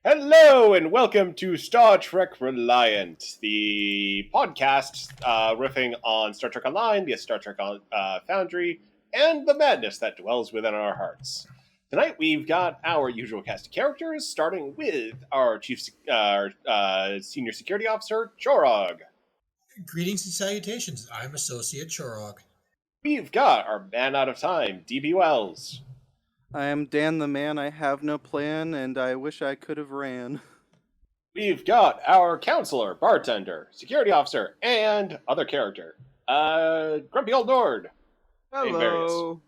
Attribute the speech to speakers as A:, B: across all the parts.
A: Hello and welcome to Star Trek Reliant, the podcast riffing on Star Trek Online, the Star Trek Foundry, and the madness that dwells within our hearts. Tonight we've got our usual cast of characters, starting with our senior security officer, Chorog.
B: Greetings and salutations. I'm Associate Chorog.
A: We've got our man out of time, DB Wells.
C: I am Dan the man, I have no plan, and I wish I could have ran.
A: We've got our counselor, bartender, security officer, and other character, Grumpy Old Nord.
C: Hello.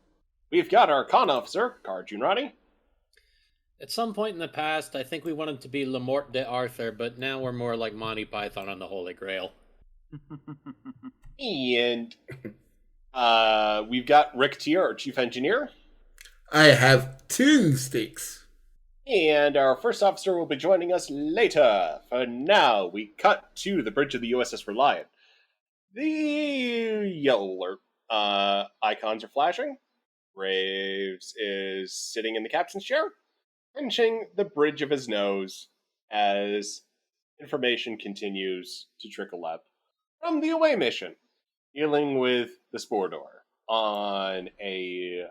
A: We've got our con officer, Kar Junrani.
D: At some point in the past, I think we wanted to be Lamort de Arthur, but now we're more like Monty Python on the Holy Grail.
A: And we've got Rick Tier, our chief engineer.
E: I have 2 sticks.
A: And our first officer will be joining us later. For now, we cut to the bridge of the USS Reliant. The yellow alert icons are flashing. Graves is sitting in the captain's chair, pinching the bridge of his nose as information continues to trickle up from the away mission, dealing with the Spore door on a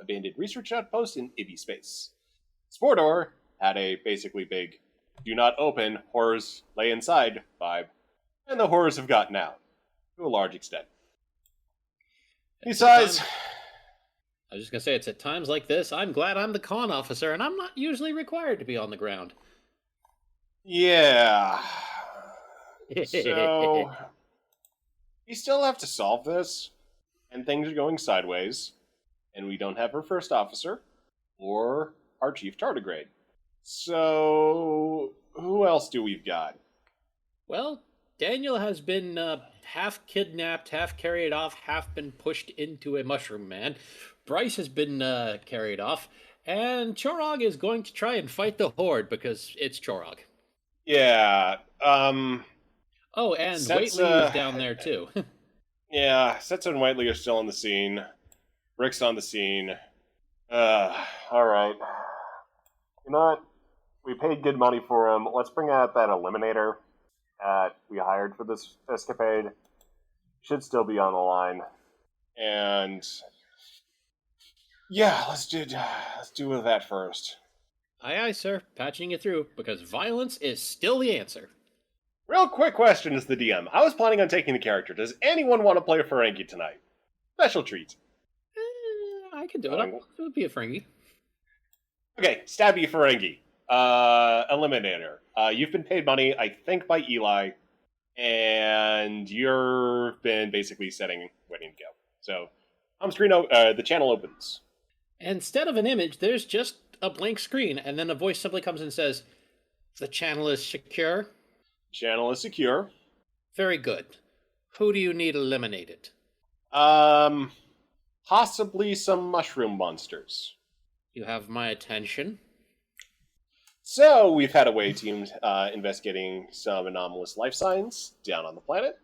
A: abandoned research outpost in Ibby space. Spore door had a basically big "do not open, horrors lay inside" vibe, and the horrors have gotten out to a large extent. Besides,
D: I was just going to say, it's at times like this, I'm glad I'm the con officer, and I'm not usually required to be on the ground.
A: yeah. So, we still have to solve this, and things are going sideways, and we don't have our first officer or our chief tardigrade. So, who else do we've got?
D: Well, Daniel has been half kidnapped, half carried off, half been pushed into a mushroom man. Bryce has been carried off, and Chorog is going to try and fight the Horde because it's Chorog.
A: Yeah,
D: Oh, and
A: Sets,
D: Waitley is down there too.
A: yeah, Setsu and Whiteley are still on the scene. Rick's on the scene. Alright. You know what? We paid good money for him. Let's bring out that Eliminator that we hired for this escapade. Should still be on the line. And yeah, let's do that first.
D: Aye, aye, sir. Patching you through, because violence is still the answer.
A: Real quick question as the DM. I was planning on taking the character. Does anyone want to play a Ferengi tonight? Special treat.
D: I can do it. It would be a Ferengi.
A: Okay, Stabby Ferengi. Eliminator. You've been paid money, I think, by Eli, and you've been basically waiting to go. So, the channel opens.
D: Instead of an image, there's just a blank screen, and then a voice simply comes and says, "The channel is secure."
A: Channel is secure.
D: Very good. Who do you need eliminated?
A: Possibly some mushroom monsters.
D: You have my attention.
A: So, we've had a away team investigating some anomalous life signs down on the planet,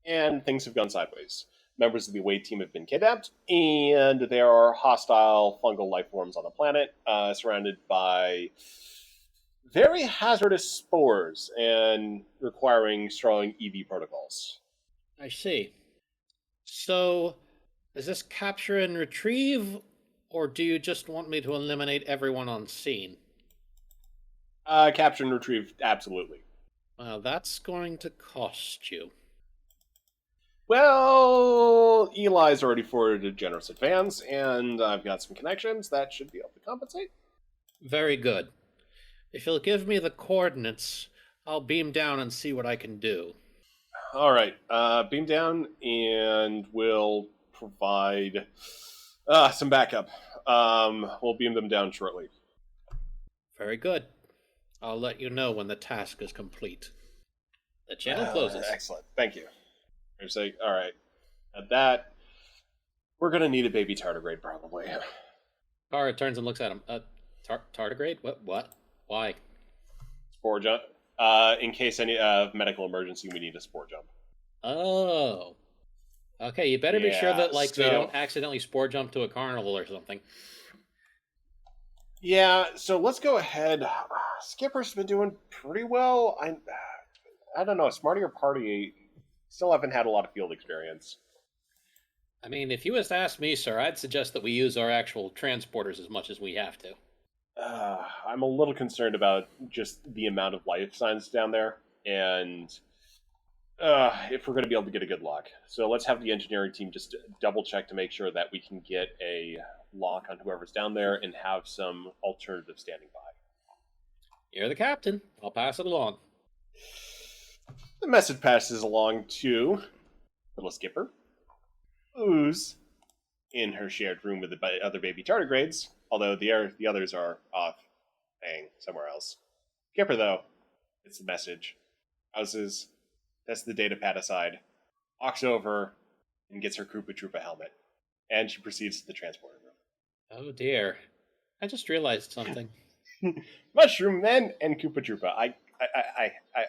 A: and things have gone sideways. Members of the away team have been kidnapped, and there are hostile fungal life forms on the planet, surrounded by very hazardous spores and requiring strong EV protocols.
D: I see. So, is this capture and retrieve, or do you just want me to eliminate everyone on scene?
A: Capture and retrieve, absolutely.
D: Well, that's going to cost you.
A: Well, Eli's already forwarded a generous advance, and I've got some connections that should be able to compensate.
D: Very good. If you'll give me the coordinates, I'll beam down and see what I can do.
A: All right, beam down, and we'll provide some backup. We'll beam them down shortly.
D: Very good. I'll let you know when the task is complete. The channel closes.
A: Excellent, thank you. All right, at that, we're gonna need a baby tardigrade probably.
D: Kara turns and looks at him. Tardigrade? What? Why?
A: Spore jump. In case any medical emergency, we need a spore jump.
D: Oh. Okay, you better be sure that they
A: so-
D: don't accidentally spore jump to a carnival or something.
A: Yeah, so let's go ahead. Skipper's been doing pretty well. I don't know. Smarty or Party still haven't had a lot of field experience.
D: I mean, if you was to ask me, sir, I'd suggest that we use our actual transporters as much as we have to.
A: I'm a little concerned about just the amount of life signs down there, and if we're going to be able to get a good lock. So let's have the engineering team just double check to make sure that we can get a lock on whoever's down there and have some alternative standing by.
D: You're the captain. I'll pass it along.
A: The message passes along to little Skipper, who's in her shared room with the other baby tardigrades, although the others are off playing somewhere else. Skipper, though, it's the message. Houses, sets the data pad aside, walks over, and gets her Koopa Troopa helmet. And she proceeds to the transporter room.
D: Oh dear. I just realized something.
A: Mushroom Men and Koopa Troopa.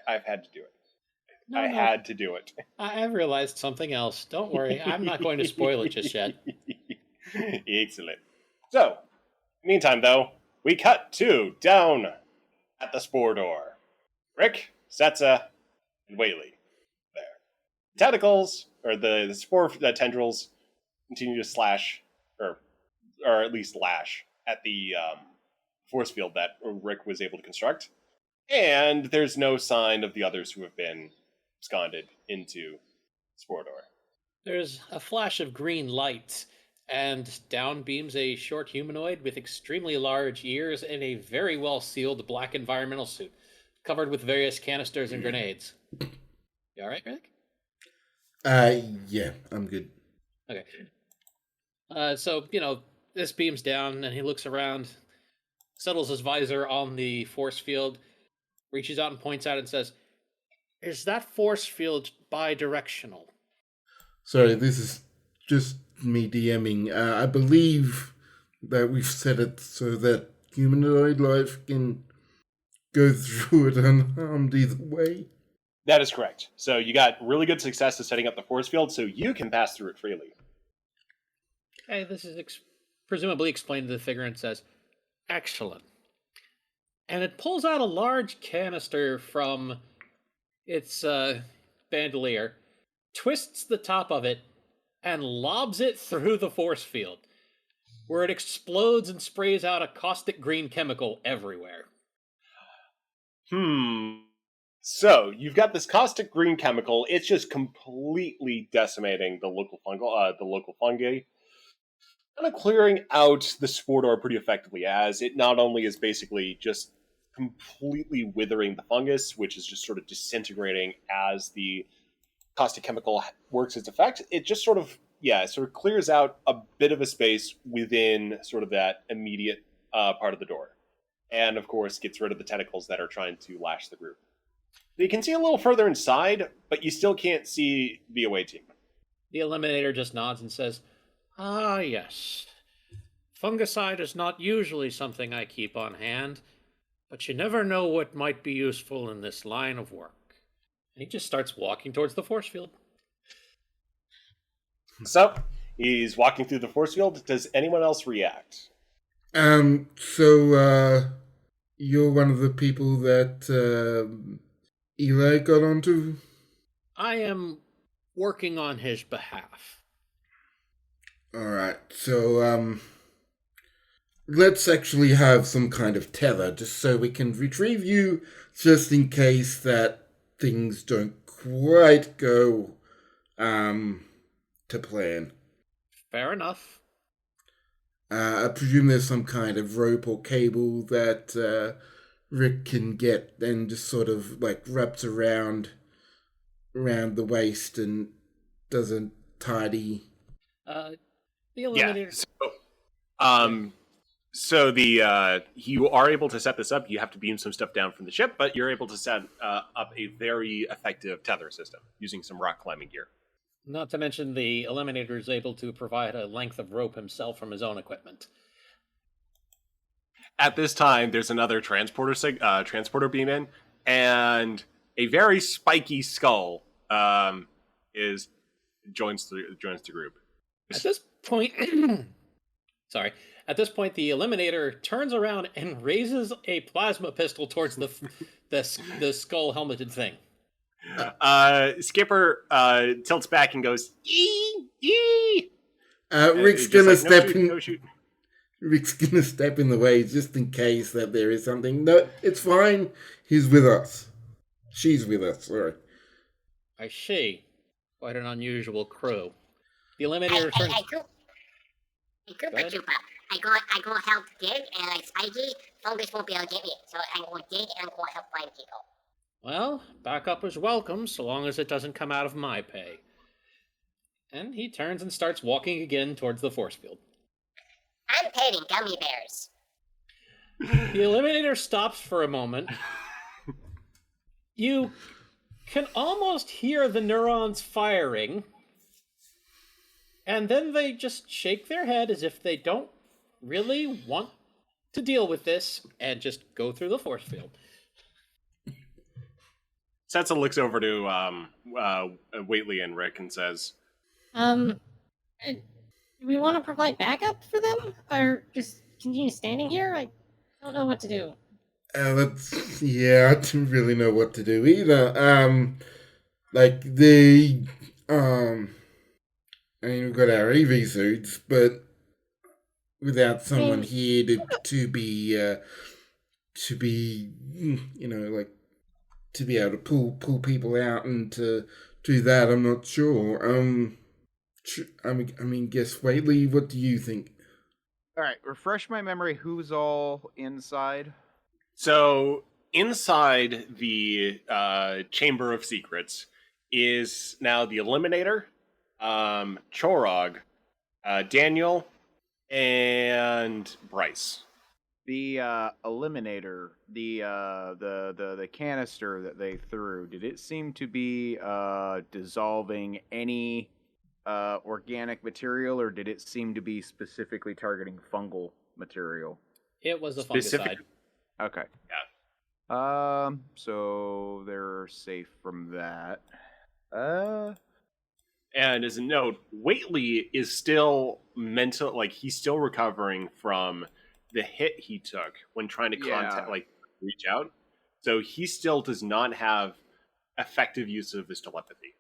A: I've had to do it.
D: No,
A: I
D: no.
A: had to do it.
D: I've realized something else. Don't worry. I'm not going to spoil it just yet.
A: Excellent. So, meantime, though, we cut to down at the Spore door. Rick, Setsa, and Whaley there. Tentacles, or the Spore tendrils, continue to slash, or at least lash, at the force field that Rick was able to construct. And there's no sign of the others who have been absconded into Spore door.
D: There's a flash of green light, and down beams a short humanoid with extremely large ears and a very well sealed black environmental suit, covered with various canisters and grenades. You alright, Rick?
E: Yeah, I'm good.
D: Okay. So, this beams down, and he looks around, settles his visor on the force field, reaches out and points out and says, "Is that force field bi-directional?"
E: Sorry, this is just me DMing. I believe that we've set it so that humanoid life can go through it unharmed either way.
A: That is correct. So you got really good success at setting up the force field, so you can pass through it freely.
D: Okay, this is presumably explained to the figure and says, "Excellent." And it pulls out a large canister from its bandolier, twists the top of it, and lobs it through the force field, where it explodes and sprays out a caustic green chemical everywhere.
A: So you've got this caustic green chemical. It's just completely decimating the local fungi, kind of clearing out the spore door pretty effectively, as it not only is basically just completely withering the fungus, which is just sort of disintegrating as the caustic chemical works its effect. It just sort of clears out a bit of a space within sort of that immediate part of the door, and of course gets rid of the tentacles that are trying to lash the group. You can see a little further inside, but you still can't see the away team.
D: The Eliminator just nods and says, "Ah, yes. Fungicide is not usually something I keep on hand, but you never know what might be useful in this line of work." And he just starts walking towards the force field.
A: So, he's walking through the force field. Does anyone else react?
E: So, you're one of the people that, Eli got onto?
D: I am working on his behalf.
E: Alright, so, let's actually have some kind of tether, just so we can retrieve you, just in case that things don't quite go, to plan.
D: Fair enough.
E: I presume there's some kind of rope or cable that, Rick can get and just sort of, wraps around the waist and does a tidy...
D: The Eliminator...
A: So you are able to set this up. You have to beam some stuff down from the ship, but you're able to set up a very effective tether system using some rock climbing gear.
D: Not to mention the Eliminator is able to provide a length of rope himself from his own equipment.
A: At this time, there's another transporter beam in, and a very spiky skull joins the group.
D: At this point, sorry. At this point, the Eliminator turns around and raises a plasma pistol towards the skull helmeted thing.
A: Skipper tilts back and goes, "Ee!"
E: Rick's
A: Just
E: gonna
A: like,
E: step
A: shoot,
E: in.
A: no shoot.
E: Rick's gonna step in the way just in case that there is something. No, it's fine. He's with us. She's with us. Sorry.
D: I see. Quite an unusual crew. The Eliminator turns.
F: Hey, Koopa
D: ahead.
F: Troopa. I go help dig, and like Spidey, Fungus won't be able to get me. So I'm going to dig, and I'm going to help find people.
D: Well, backup is welcome, so long as it doesn't come out of my pay. And he turns and starts walking again towards the force field.
F: I'm petting gummy bears.
D: The Eliminator stops for a moment. You can almost hear the neurons firing, and then they just shake their head as if they don't really want to deal with this and just go through the force field.
A: Setsa looks over to Waitley and Rick and says,
G: Do we want to provide backup for them, or just continue standing here? I don't know what to do.
E: I don't really know what to do either. We've got our EV suits, but without someone here to be able to pull people out and to do that, I'm not sure. Guess Waitley, what do you think?
H: All right, refresh my memory. Who's all inside?
A: so inside the Chamber of Secrets is now the Eliminator, Chorog, Daniel, and Bryce.
H: The eliminator, the canister that they threw. Did it seem to be dissolving any organic material, or did it seem to be specifically targeting fungal material?
D: It was a
A: Specific-
D: fungicide.
H: Okay.
A: Yeah.
H: So they're safe from that.
A: And as a note, Waitley is still he's still recovering from the hit he took when trying to reach out. So he still does not have effective use of his telepathy.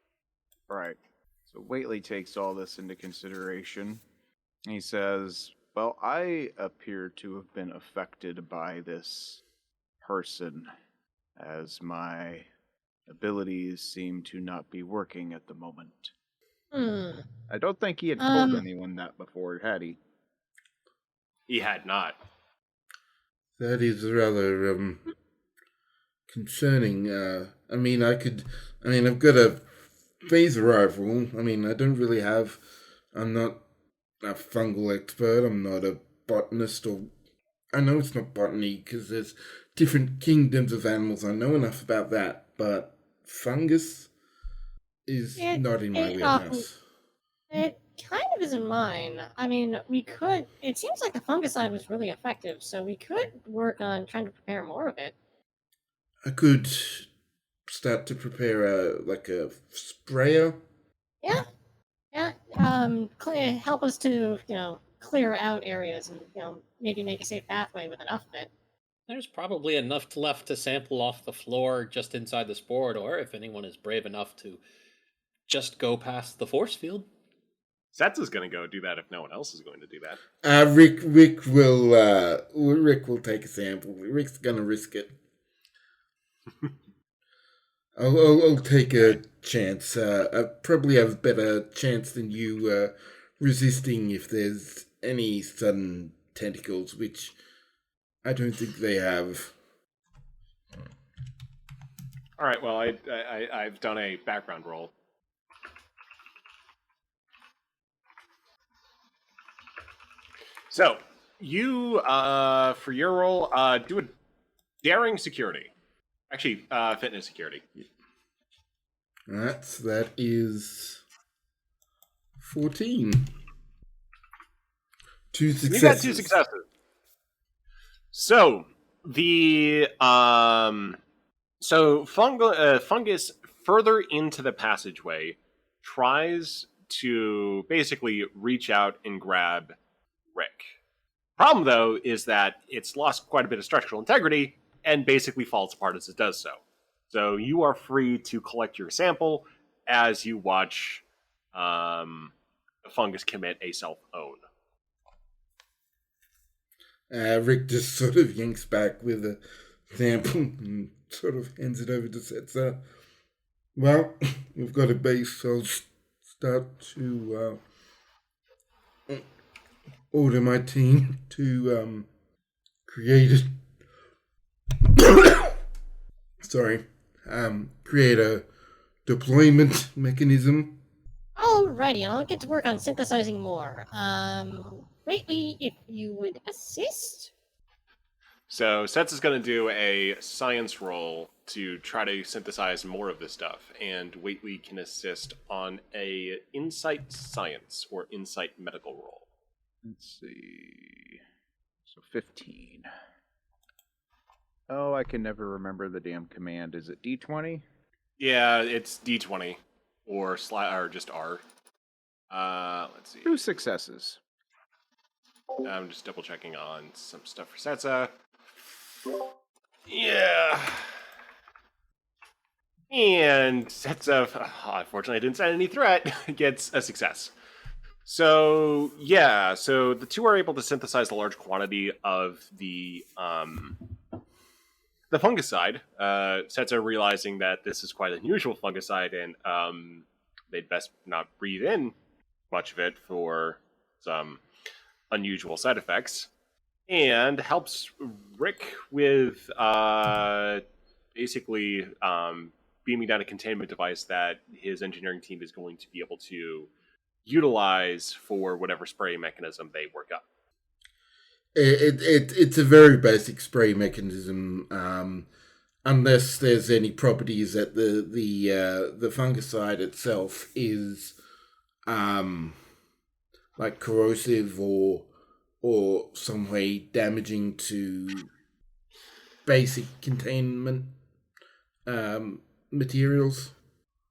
H: Right. So Waitley takes all this into consideration. He says, well, I appear to have been affected by this person, as my abilities seem to not be working at the moment. I don't think he had told anyone that before, had he?
A: He had not.
E: That is rather concerning. I've got a phaser rifle. I'm not a fungal expert. I'm not a botanist, or I know it's not botany because there's different kingdoms of animals. I know enough about that, but fungus is not in my wheelhouse.
G: It kind of isn't mine. I mean, it seems like the fungicide was really effective, so we could work on trying to prepare more of it.
E: I could start to prepare a sprayer.
G: Yeah. Help us to, clear out areas and, maybe make a safe pathway with enough of it.
D: There's probably enough left to sample off the floor just inside the Spore door if anyone is brave enough to just go past the force field.
A: Setsa's going to go do that if no one else is going to do that.
E: Rick will take a sample. Rick's going to risk it. I'll take a chance. I probably have a better chance than you resisting if there's any sudden tentacles, which I don't think they have.
A: All right, well, I've done a background roll. So, you, for your roll, do a daring security. Actually, fitness security.
E: That is 14. 2 successes.
A: You got 2 successes. So, the fungus further into the passageway tries to basically reach out and grab Rick. Problem, though, is that it's lost quite a bit of structural integrity and basically falls apart as it does so. So you are free to collect your sample as you watch the fungus commit a self-own.
E: Rick just sort of yanks back with a sample and sort of hands it over to Setzer. Well, we've got a base, so I'll start to order my team to create create a deployment mechanism.
G: Alrighty, I'll get to work on synthesizing more. Waitley, if you would assist?
A: So Sets is going to do a science roll to try to synthesize more of this stuff, and Waitley can assist on a insight science or insight medical roll.
H: Let's see. So 15. Oh, I can never remember the damn command. Is it D20?
A: Yeah, it's D20 or just R. Let's see.
H: 2 successes.
A: I'm just double checking on some stuff for Setsa. Yeah. And Setsa, unfortunately, didn't send any threat, gets a success. So, yeah, so the two are able to synthesize a large quantity of the fungicide. Setsa realizing that this is quite an unusual fungicide, and they'd best not breathe in much of it for some unusual side effects, and helps Rick with basically beaming down a containment device that his engineering team is going to be able to utilize for whatever spray mechanism they work up.
E: It's a very basic spray mechanism, unless there's any properties that the fungicide itself is like corrosive or some way damaging to basic containment materials.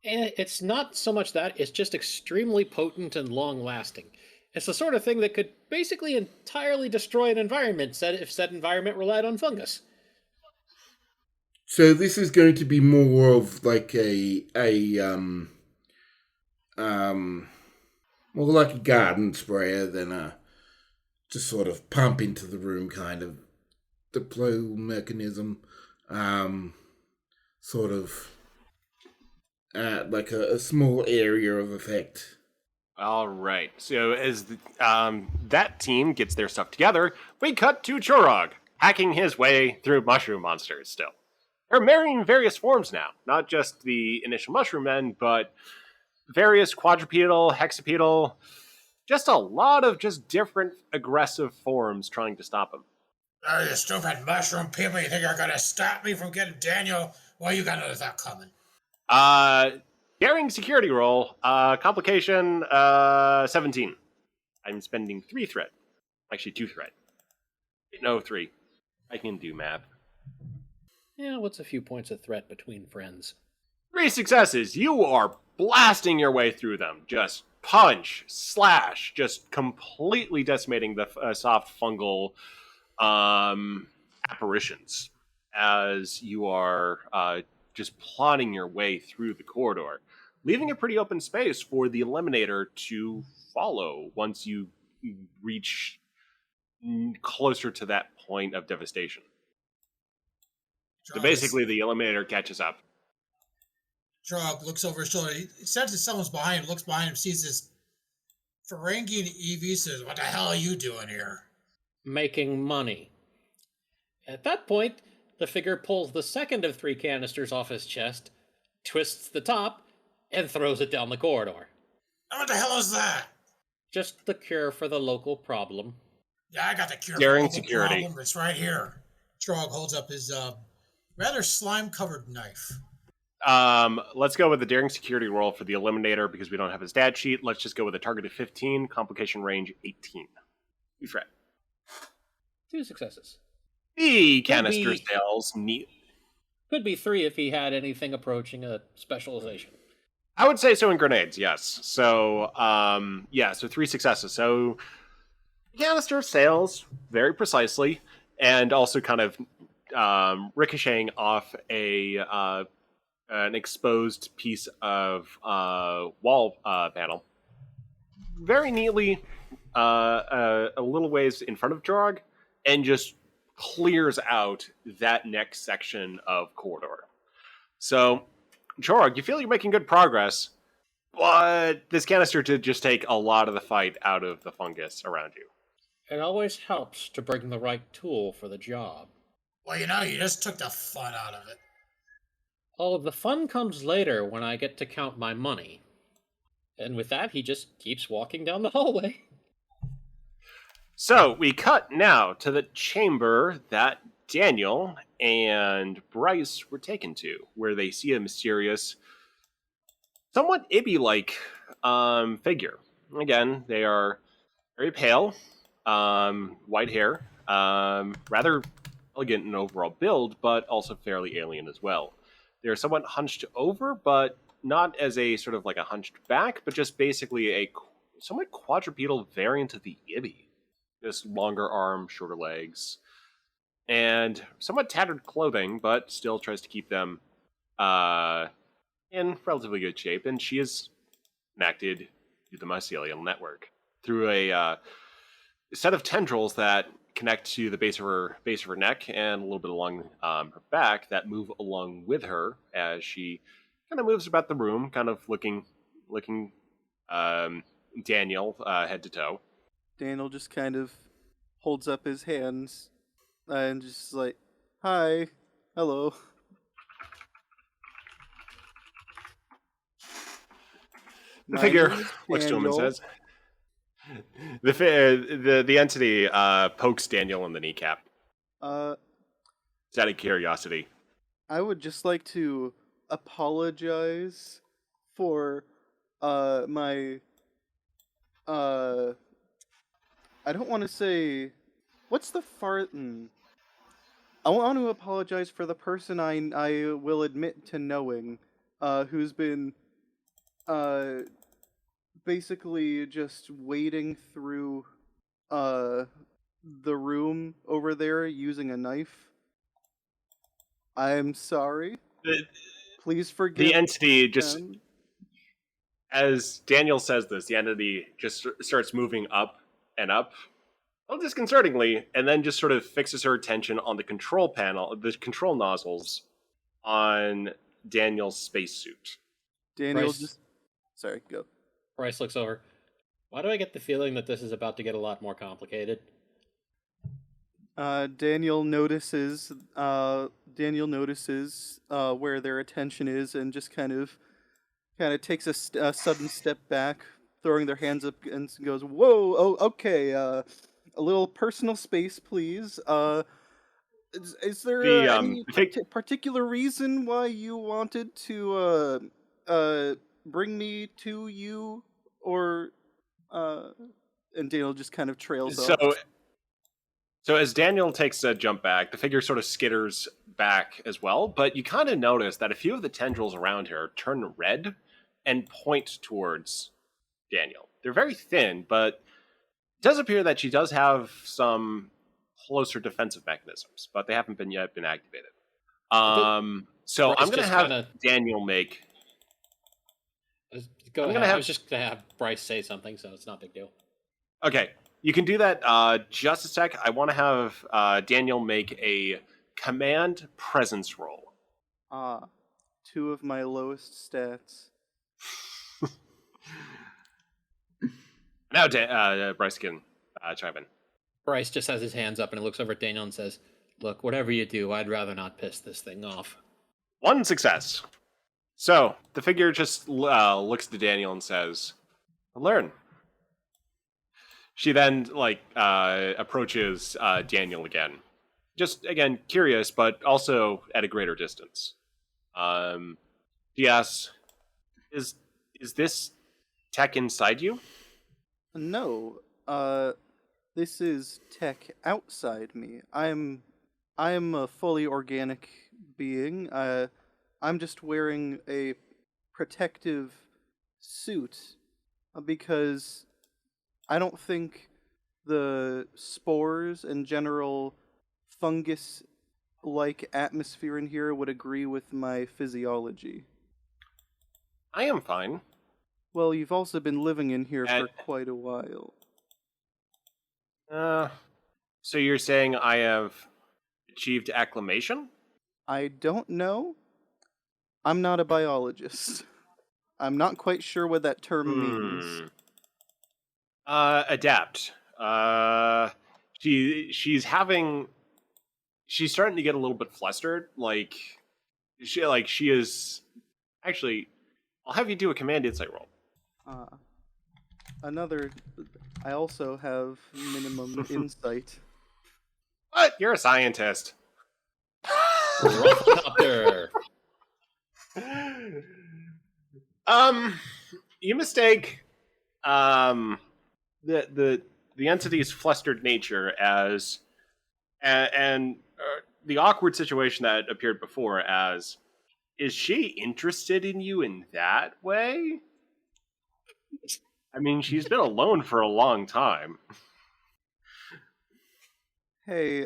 D: And it's not so much that, it's just extremely potent and long-lasting. It's the sort of thing that could basically entirely destroy an environment if said environment relied on fungus.
E: So this is going to be more of like more like a garden sprayer than a just sort of pump into the room kind of deploy mechanism. Sort of like a small area of effect.
A: All right. So as that team gets their stuff together, we cut to Chorog, hacking his way through mushroom monsters still. They're marrying various forms now, not just the initial mushroom men, but various quadrupedal, hexapedal, just a lot of just different aggressive forms trying to stop him.
B: Oh, you stupid mushroom people, you think you're gonna stop me from getting Daniel? Well, you got another that coming.
A: Daring security roll, complication 17. I'm spending 3 threat. Actually, 2 threat. No, 3. I can do math.
D: Yeah, what's a few points of threat between friends?
A: 3 successes. You are blasting your way through them. Just punch, slash, just completely decimating the soft fungal apparitions as you are just plodding your way through the corridor, leaving a pretty open space for the Eliminator to follow once you reach closer to that point of devastation. So basically, the Eliminator catches up.
B: Drog looks over his shoulder. He senses someone's behind him, looks behind him, sees this Ferengian EV, says, "What the hell are you doing here?"
D: Making money. At that point, the figure pulls the second of 3 canisters off his chest, twists the top, and throws it down the corridor.
B: What the hell is that?
D: Just the cure for the local problem.
B: Yeah, I got the cure
A: Daring
B: for the
A: security.
B: problem. It's right here. Drog holds up his rather slime-covered knife.
A: Let's go with the daring security roll for the Eliminator because we don't have his dad sheet. Let's just go with a target of 15, complication range 18. You threat.
D: 2 successes.
A: The canister sales neat.
D: Could be 3 if he had anything approaching a specialization.
A: I would say so in grenades, yes. So, so 3 successes. So, The canister sails very precisely, and also kind of ricocheting off an exposed piece of wall panel, very neatly a little ways in front of Jorg, and just clears out that next section of corridor. So, Jorg, you feel you're making good progress, but this canister did just take a lot of the fight out of the fungus around you.
D: It always helps to bring the right tool for the job.
B: Well, you just took the fun out of it.
D: Oh, the fun comes later when I get to count my money. And with that, he just keeps walking down the hallway.
A: So, we cut now to the chamber that Daniel and Bryce were taken to, where they see a mysterious, somewhat Ibby-like figure. Again, they are very pale, white hair, rather elegant in overall build, but also fairly alien as well. They're somewhat hunched over, but not as a sort of like a hunched back, but just basically a somewhat quadrupedal variant of the Ibby. Just longer arms, shorter legs, and somewhat tattered clothing, but still tries to keep them in relatively good shape. And she is connected to the mycelial network through a set of tendrils that connect to the base of her neck and a little bit along her back that move along with her as she kind of moves about the room, kind of looking Daniel head to toe.
C: Daniel just kind of holds up his hands and just like, "Hi, hello."
A: The
C: My
A: figure
C: name is
A: looks to him and
C: Daniel.
A: says, the entity pokes Daniel in the kneecap. It's out of curiosity.
C: I would just like to apologize for my I don't want to say what's the I want to apologize for the person I will admit to knowing who's been basically just wading through the room over there using a knife. I'm sorry. Please forgive
A: The entity just,
C: them.
A: as Daniel says this, the entity just starts moving up and up, a little disconcertingly, and then just sort of fixes her attention on the control panel, the control nozzles on Daniel's spacesuit.
C: Daniel
D: Bryce.
C: just... Sorry, go.
D: Bryce looks over. Why do I get the feeling that this is about to get a lot more complicated?
C: Daniel notices where their attention is and just kind of takes a sudden step back, throwing their hands up and goes, "Whoa, oh, okay, a little personal space, please. Is there any particular reason why you wanted to bring me to you, or and Daniel just kind of trails off.
A: So as Daniel takes a jump back, the figure sort of skitters back as well, but you kind of notice that a few of the tendrils around her turn red and point towards Daniel. They're very thin, but it does appear that she does have some closer defensive mechanisms, but they haven't been activated. So I'm going to have Daniel make...
D: Go ahead. I was just going to have Bryce say something, so it's not a big deal.
A: Okay. You can do that just a sec. I want to have Daniel make a command presence roll.
C: 2 of my lowest stats.
A: Now Bryce can chime in.
D: Bryce just has his hands up and looks over at Daniel and says, "Look, whatever you do, I'd rather not piss this thing off."
A: 1 success. So the figure just looks to Daniel and says, "Learn." She then approaches Daniel again, just again curious, but also at a greater distance. She asks, "Is this tech inside you?"
C: No. This is tech outside me. I'm a fully organic being. I'm just wearing a protective suit because I don't think the spores and general fungus-like atmosphere in here would agree with my physiology.
A: I am fine.
C: Well, you've also been living in here
A: And-
C: for quite a while.
A: So you're saying I have achieved acclimation?
C: I don't know. I'm not a biologist. I'm not quite sure what that term means.
A: Adapt. She's starting to get a little bit flustered. She is actually. I'll have you do a command insight roll.
C: I also have minimum insight.
A: What? You're a scientist.
D: Rough-copter.
A: You mistake the entity's flustered nature as and the awkward situation that appeared before as, is she interested in you in that way? I mean, she's been alone for a long time.
C: Hey,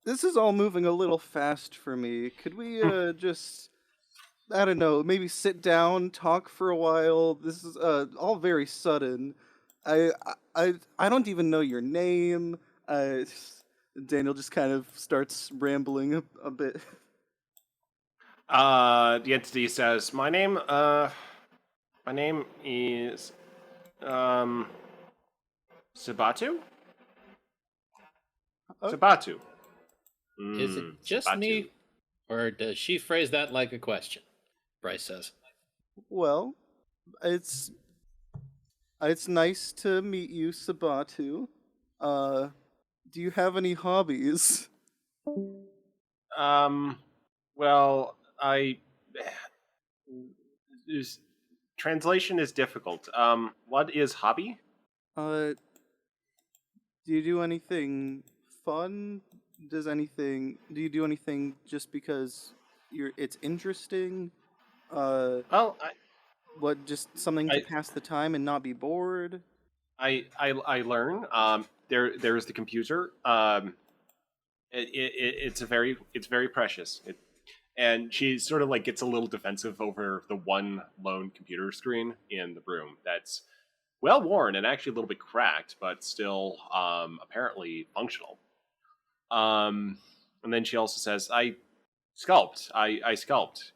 C: this is all moving a little fast for me. Could we just, I don't know, maybe sit down, talk for a while? This is all very sudden. I don't even know your name. Daniel just kind of starts rambling a bit.
A: The entity says, "My name is Sabatu.
C: Oh.
A: Sabatu.
D: Is it just
A: Sabatu.
D: me, or does she phrase that like a question?" Bryce says.
C: Well, it's nice to meet you, Sabatu. Do you have any hobbies?
A: Well, translation is difficult. What is hobby?
C: Do you do anything fun? Do you do anything just because it's interesting?
A: Well,
C: Just something to pass the time and not be bored?
A: I learn. There's the computer. It's very precious. And she sort of like gets a little defensive over the one lone computer screen in the room that's well worn and actually a little bit cracked, but still apparently functional. And then she also says, I sculpt. I sculpt.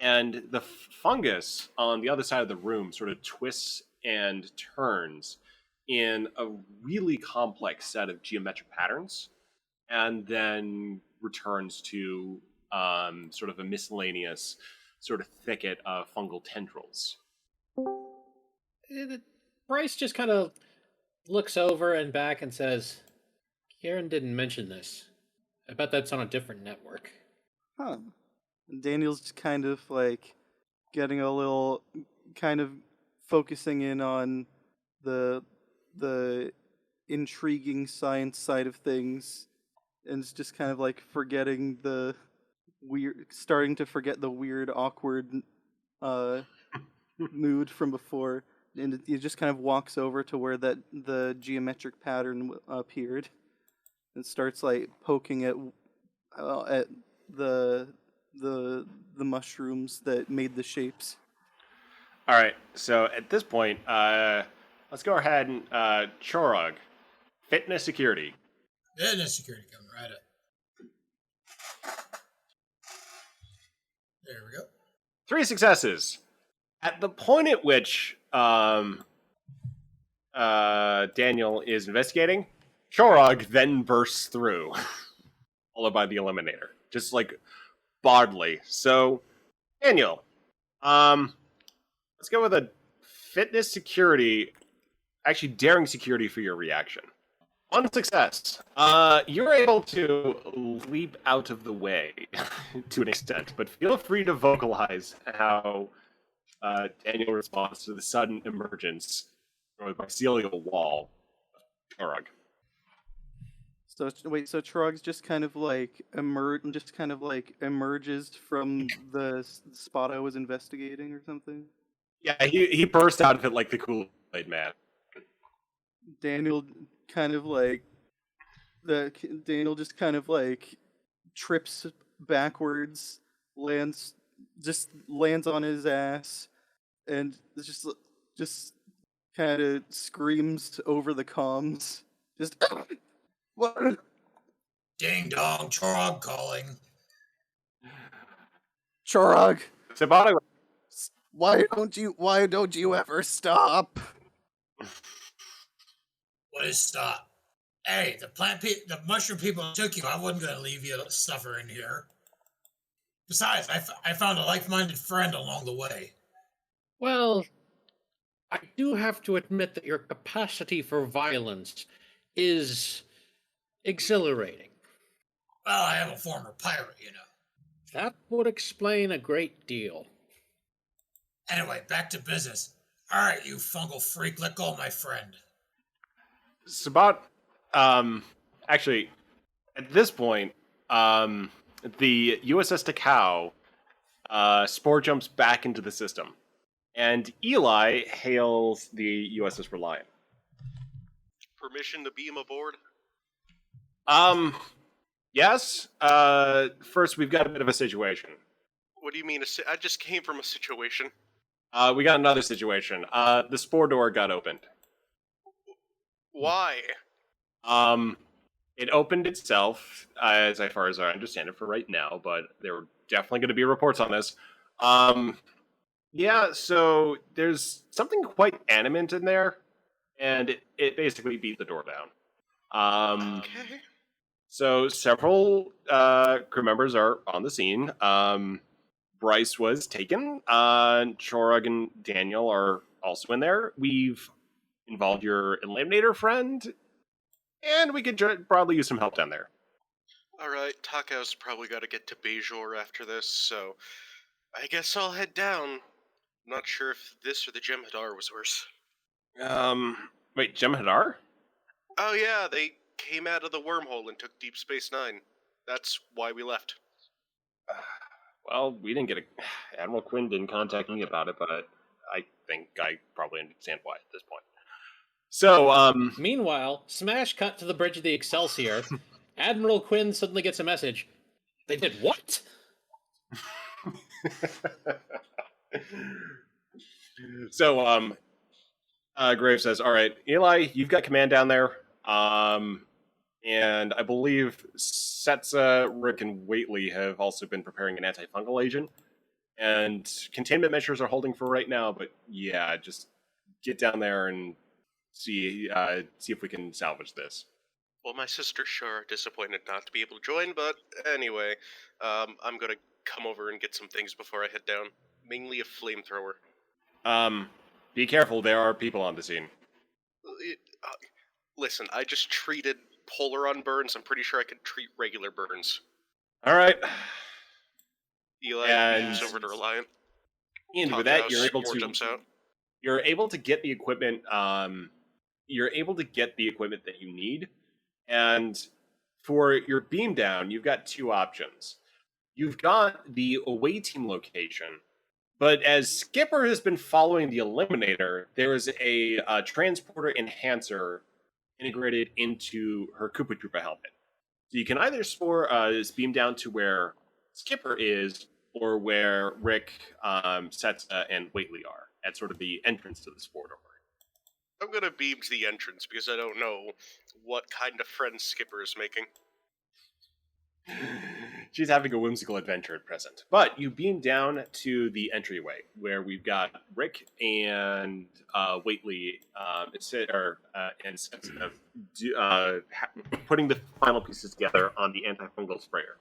A: And the fungus on the other side of the room sort of twists and turns in a really complex set of geometric patterns, and then returns to sort of a miscellaneous sort of thicket of fungal tendrils.
D: Bryce just kind of looks over and back and says, "Kieran didn't mention this. I bet that's on a different network."
C: Huh. And Daniel's just kind of like getting a little, kind of focusing in on the intriguing science side of things, and it's just kind of like forgetting the starting to forget the weird, awkward mood from before, and he just kind of walks over to where the geometric pattern appeared, and starts like poking at the mushrooms that made the shapes.
A: All right, so at this point, let's go ahead and Chorog, fitness security.
B: Yeah, no security coming right up. There we go.
A: 3 successes. At the point at which Daniel is investigating, Chorog then bursts through, followed by the Eliminator, just like bodily. So, Daniel, let's go with a fitness security, actually daring security for your reaction. 1 success. You're able to leap out of the way to an extent, but feel free to vocalize how Daniel responds to the sudden emergence from a mycelial wall of Chorog.
C: So wait, so Trog's just kind of like emerges from the spot I was investigating or something?
A: Yeah, he burst out of it like the Kool-Aid man.
C: Daniel kind of like Daniel just kind of like trips backwards, lands on his ass, and just kind of screams over the comms. Just what?
B: Ding dong, Chorog calling.
C: Chorog,
A: Sabato,
C: why don't you ever stop?
B: What is stop? Hey, the mushroom people took you. I wasn't gonna leave you to suffer in here. Besides, I found a like-minded friend along the way.
D: Well, I do have to admit that your capacity for violence is exhilarating.
B: Well, I am a former pirate, you know.
D: That would explain a great deal.
B: Anyway, back to business. All right, you fungal freak, let go of my friend.
A: Sabat, actually, at this point, the USS Takao, Spore jumps back into the system, and Eli hails the USS Reliant.
I: Permission to beam aboard?
A: Yes. First, we've got a bit of a situation.
I: What do you mean? I just came from a situation.
A: We got another situation. The Spore door got opened.
I: Why?
A: It opened itself, as far as I understand it, for right now, but there were definitely going to be reports on this. Yeah, so there's something quite animate in there, and it basically beat the door down.
I: Okay.
A: So several crew members are on the scene. Bryce was taken. Chorog and Daniel are also in there. We've involved your Eliminator friend, and we could probably use some help down there.
I: Alright, Takao's probably got to get to Bejor after this, so I guess I'll head down. I'm not sure if this or the Jem'Hadar was worse.
A: Wait, Jem'Hadar?
I: Oh yeah, they came out of the wormhole and took Deep Space Nine. That's why we left.
A: Well, we didn't get Admiral Quinn didn't contact me about it, but I think I probably understand why at this point. So,
D: Meanwhile, smash cut to the bridge of the Excelsior. Admiral Quinn suddenly gets a message. They did what?
A: So, Graves says, all right, Eli, you've got command down there. And I believe Setza, Rick, and Waitley have also been preparing an antifungal agent. And containment measures are holding for right now, but yeah, just get down there and see if we can salvage this.
I: Well, my sisters sure are disappointed not to be able to join, but anyway, I'm gonna come over and get some things before I head down. Mainly a flamethrower.
A: Be careful, there are people on the scene.
I: Listen, I just treated Polaron burns. I'm pretty sure I could treat regular burns.
A: All right.
I: Eli moves over to Reliant.
A: And with that,
I: Jumps out.
A: You're able to get the equipment. You're able to get the equipment that you need, and for your beam down, you've got two options. You've got the away team location, but as Skipper has been following the Eliminator, there is a transporter enhancer integrated into her Koopa Troopa helmet. So you can either beam down to where Skipper is, or where Rick, Setza, and Waitley are, at sort of the entrance to the Spore door.
I: I'm gonna beam to the entrance because I don't know what kind of friend Skipper is making.
A: She's having a whimsical adventure at present. But you beam down to the entryway where we've got Rick and Waitley and Setza putting the final pieces together on the antifungal sprayer.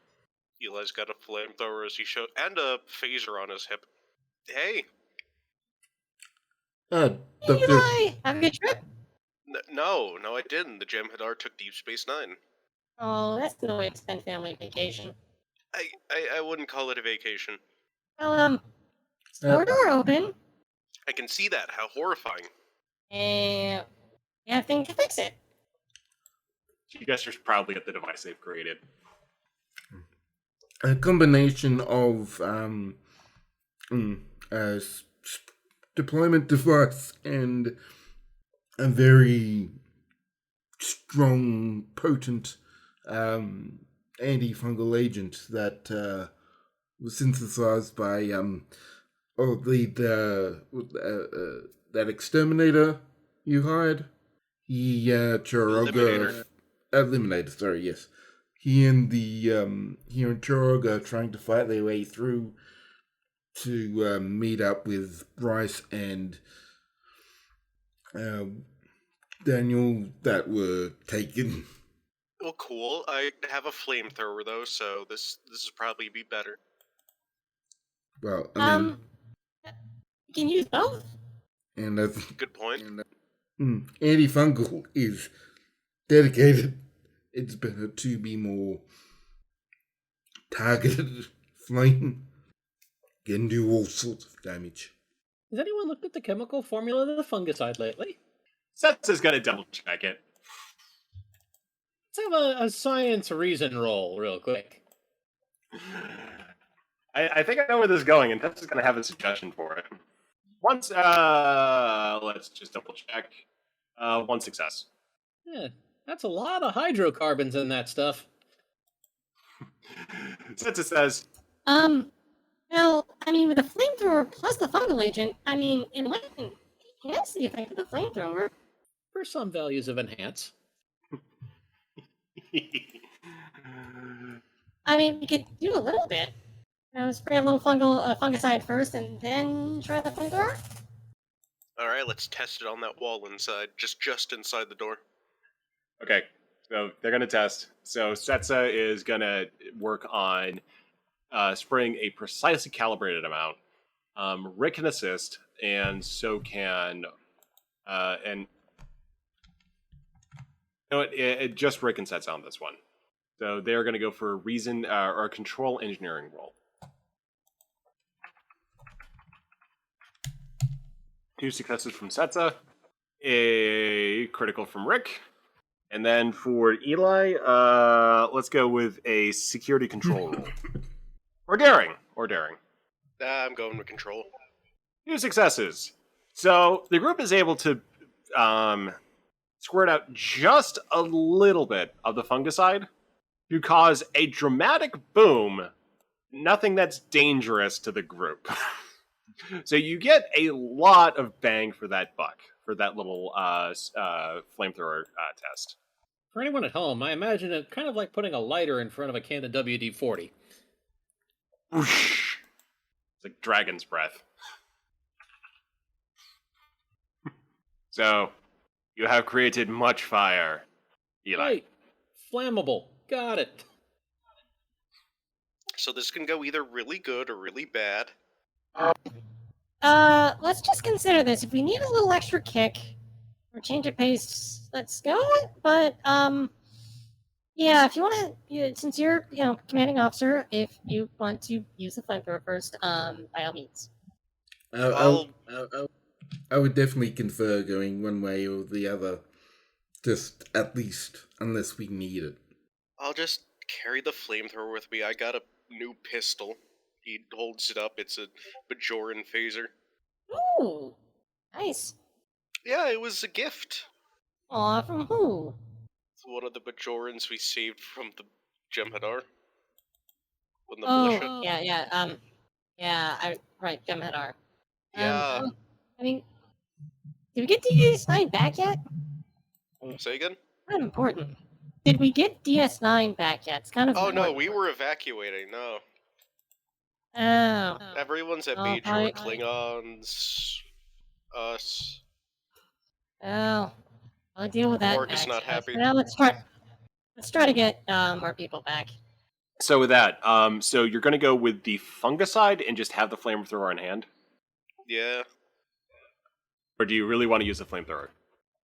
I: Eli's got a flamethrower as he showed, and a phaser on his hip. Hey.
G: Eli, have a good trip.
I: No, I didn't. The Jem'Hadar took Deep Space Nine.
G: Oh, that's the way to spend family vacation.
I: I wouldn't call it a vacation.
G: Well, Spore door open.
I: I can see that. How horrifying.
G: And we have things to fix it.
A: You guys are proudly at the device they've created.
E: A combination of deployment device and a very strong, potent antifungal agent that was synthesized by that exterminator you hired. He Choroga Eliminator. Sorry, yes. He and Choroga are trying to fight their way through to meet up with Bryce and Daniel that were taken.
I: Well, cool. I have a flamethrower though, so this will probably be better.
E: Well, I mean,
G: you can use both.
E: And that's
I: Good point.
E: Antifungal is dedicated. It's better to be more targeted flame. Can do all sorts of damage.
D: Has anyone looked at the chemical formula of the fungicide lately?
A: Setsa's gonna double check it.
D: Let's have a science reason roll real quick.
A: I think I know where this is going, and Tessa's gonna have a suggestion for it. Let's just double check. 1 success.
D: Yeah, that's a lot of hydrocarbons in that stuff.
A: Setsa says,
G: Well, I mean, with the flamethrower plus the fungal agent, I mean, it might enhance the effect of the flamethrower.
D: For some values of enhance.
G: I mean, we could do a little bit. Spray a little fungicide first, and then try the flamethrower.
I: All right, let's test it on that wall inside, just inside the door.
A: okay, so they're gonna test. So Setsa is gonna work on spraying a precisely calibrated amount. Rick can assist, and so can and you know what? Just Rick and Setsa on this one. So they're going to go for a reason or a control engineering roll. 2 successes from Setsa, a critical from Rick, and then for Eli, let's go with a security control roll. Or daring.
I: I'm going with control.
A: 2 successes. So the group is able to squirt out just a little bit of the fungicide to cause a dramatic boom. Nothing that's dangerous to the group. So you get a lot of bang for that buck, for that little flamethrower test.
D: For anyone at home, I imagine it kind of like putting a lighter in front of a can of WD-40.
A: Whoosh. It's like dragon's breath. So, you have created much fire, Eli.
D: Right. Flammable. Got it.
I: So this can go either really good or really bad.
G: Let's just consider this. If we need a little extra kick or change of pace, let's go. But, yeah, if you want to, since you're, commanding officer, if you want to use the flamethrower first, by all means.
E: I would definitely confer going one way or the other. Just at least, unless we need it.
I: I'll just carry the flamethrower with me. I got a new pistol. He holds it up. It's a Bajoran phaser.
G: Ooh, nice.
I: Yeah, it was a gift.
G: Aw, from who?
I: It's one of the Bajorans we saved from the Jem'Hadar. When the
G: Oh,
I: militia.
G: right, Jem'Hadar.
I: Yeah.
G: I mean, did we get DS9 back yet?
I: Say again?
G: Kind of important. Did we get DS9 back yet? It's kind of.
I: Oh no, we were evacuating. No,
G: Oh.
I: everyone's at
G: Oh,
I: Bajor.
G: probably-
I: Klingons, us.
G: Oh. I'll deal with that.
I: Mark is
G: next.
I: not happy.
G: Now let's try to get more people back.
A: So with that, so you're going to go with the fungicide and just have the flamethrower in hand?
I: Yeah,
A: Or do you really want to use the flamethrower?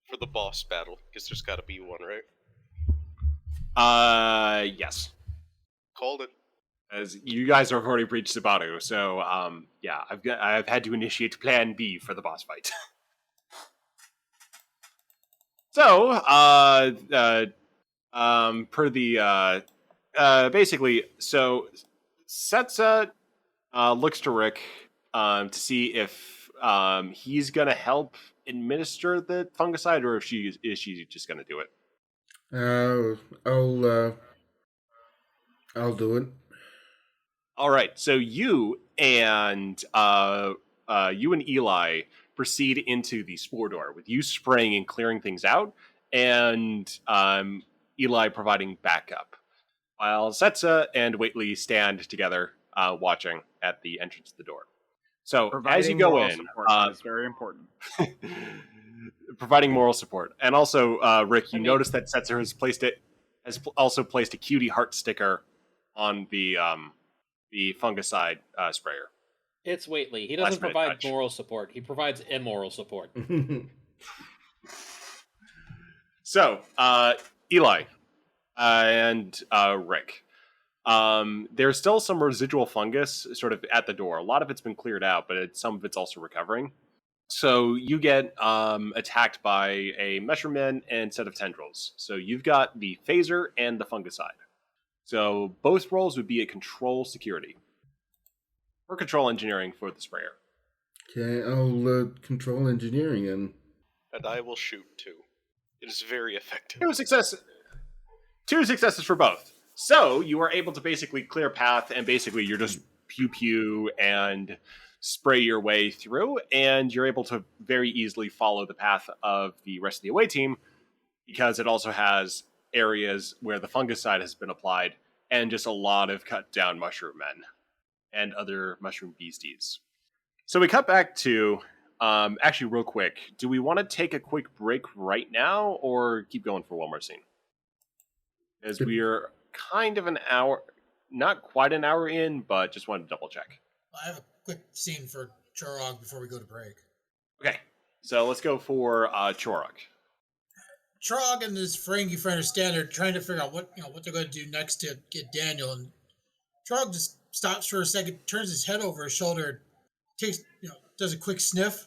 I: for the boss battle, because there's got to be one, right?
A: Yes.
I: Called it.
A: As you guys have already breached Sabato, so yeah, I've had to initiate Plan B for the boss fight. So, per the basically, so Setsa looks to Rick to see if he's gonna help administer the fungicide, or if is she just gonna do it.
E: I'll do it.
A: All right, so you and Eli proceed into the spore door with you spraying and clearing things out, and Eli providing backup, while Setsa and Waitley stand together, watching at the entrance to the door. So as you
H: Providing
A: go
H: moral
A: in,
H: support, that is very important.
A: providing moral support, and also Rick, you notice that Setzer has also placed a cutie heart sticker on the fungicide sprayer.
D: It's Waitley. He
A: Last
D: doesn't
A: minute
D: provide
A: touch.
D: moral support. He provides immoral support.
A: So Eli and Rick. There's still some residual fungus sort of at the door. A lot of it's been cleared out, but some of it's also recovering. So you get attacked by a measurement and set of tendrils. So you've got the phaser and the fungicide. So both rolls would be a control security. Or control engineering for the sprayer.
E: Okay, I'll control engineering and...
I: And I will shoot too. It is very effective.
A: Two successes for both. So you are able to basically clear path, and basically you're just pew and spray your way through, and you're able to very easily follow the path of the rest of the away team, because it also has areas where the fungicide has been applied, and just a lot of cut down mushroom men and other mushroom beasties. So we cut back to, actually real quick, do we want to take a quick break right now, or keep going for one more scene? As we are kind of an hour, not quite an hour in, but just wanted to double check.
B: I have a quick scene for Chorog before we go to break.
A: Okay, so let's go for Chorog.
B: Chorog and his Ferengi friend are standing there trying to figure out what they're going to do next to get Daniel, and Chorog just stops for a second, turns his head over his shoulder, takes does a quick sniff.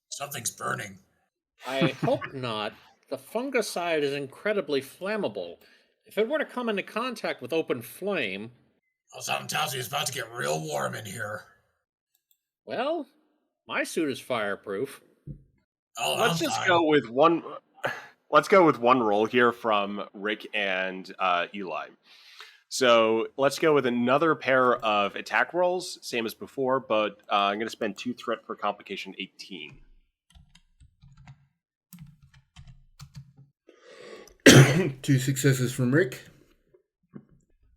B: Something's burning.
D: I hope not. The fungicide is incredibly flammable. If it were to come into contact with open flame...
B: Well, something tells me it's about to get real warm in here.
D: Well, my suit is fireproof.
B: Oh,
A: Let's just go with one... Let's go with one roll here from Rick and Eli. So let's go with another pair of attack rolls, same as before, but I'm going to spend 2 threat for complication 18.
E: Two successes from Rick.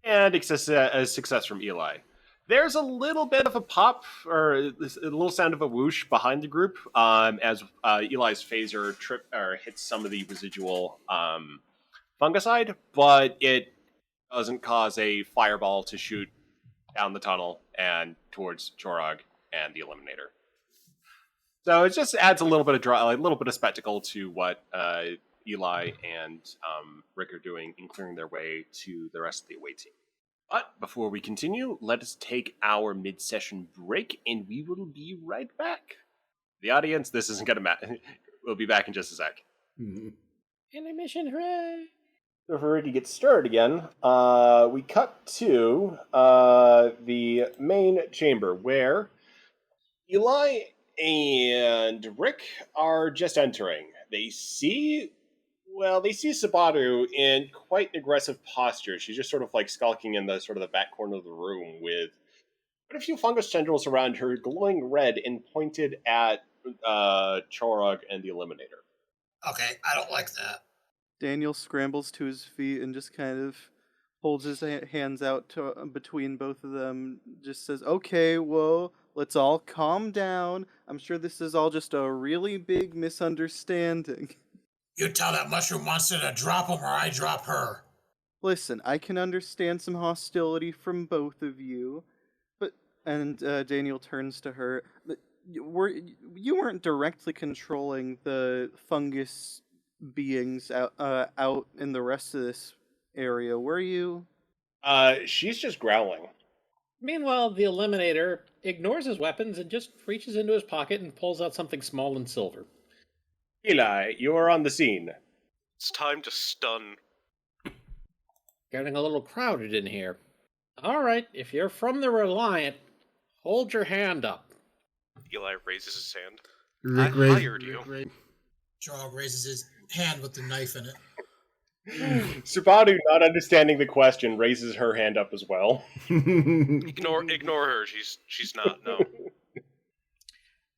A: And a success from Eli. There's a little bit of a pop, or a little sound of a whoosh behind the group, as Eli's phaser hits some of the residual fungicide, but it doesn't cause a fireball to shoot down the tunnel and towards Chorog and the Eliminator. So it just adds a little bit of spectacle to what Eli and Rick are doing in clearing their way to the rest of the away team. But before we continue, let us take our mid-session break, and we will be right back. The audience, this isn't going to matter. We'll be back in just a sec.
E: Mm-hmm.
D: Intermission, hooray!
A: So for Rick to get started again, we cut to the main chamber, where Eli and Rick are just entering. They see Sabaru in quite an aggressive posture. She's just sort of like skulking in the back corner of the room with quite a few fungus tendrils around her, glowing red and pointed at Chorog and the Eliminator.
B: Okay, I don't like that.
C: Daniel scrambles to his feet and just kind of holds his hands out between both of them, just says, okay, well, let's all calm down. I'm sure this is all just a really big misunderstanding.
B: You tell that mushroom monster to drop him or I drop her.
C: Listen, I can understand some hostility from both of you, and Daniel turns to her, but you weren't directly controlling the fungus beings out in the rest of this area, were you?
A: She's just growling.
D: Meanwhile, the Eliminator ignores his weapons and just reaches into his pocket and pulls out something small and silver.
A: Eli, you are on the scene.
I: It's time to stun.
D: Getting a little crowded in here. Alright, if you're from the Reliant, hold your hand up.
I: Eli raises his hand.
E: Rick
I: I hired you.
B: Chorog raises his hand with the knife in it.
A: Sabadu, not understanding the question, raises her hand up as well.
I: Ignore her. She's not. No.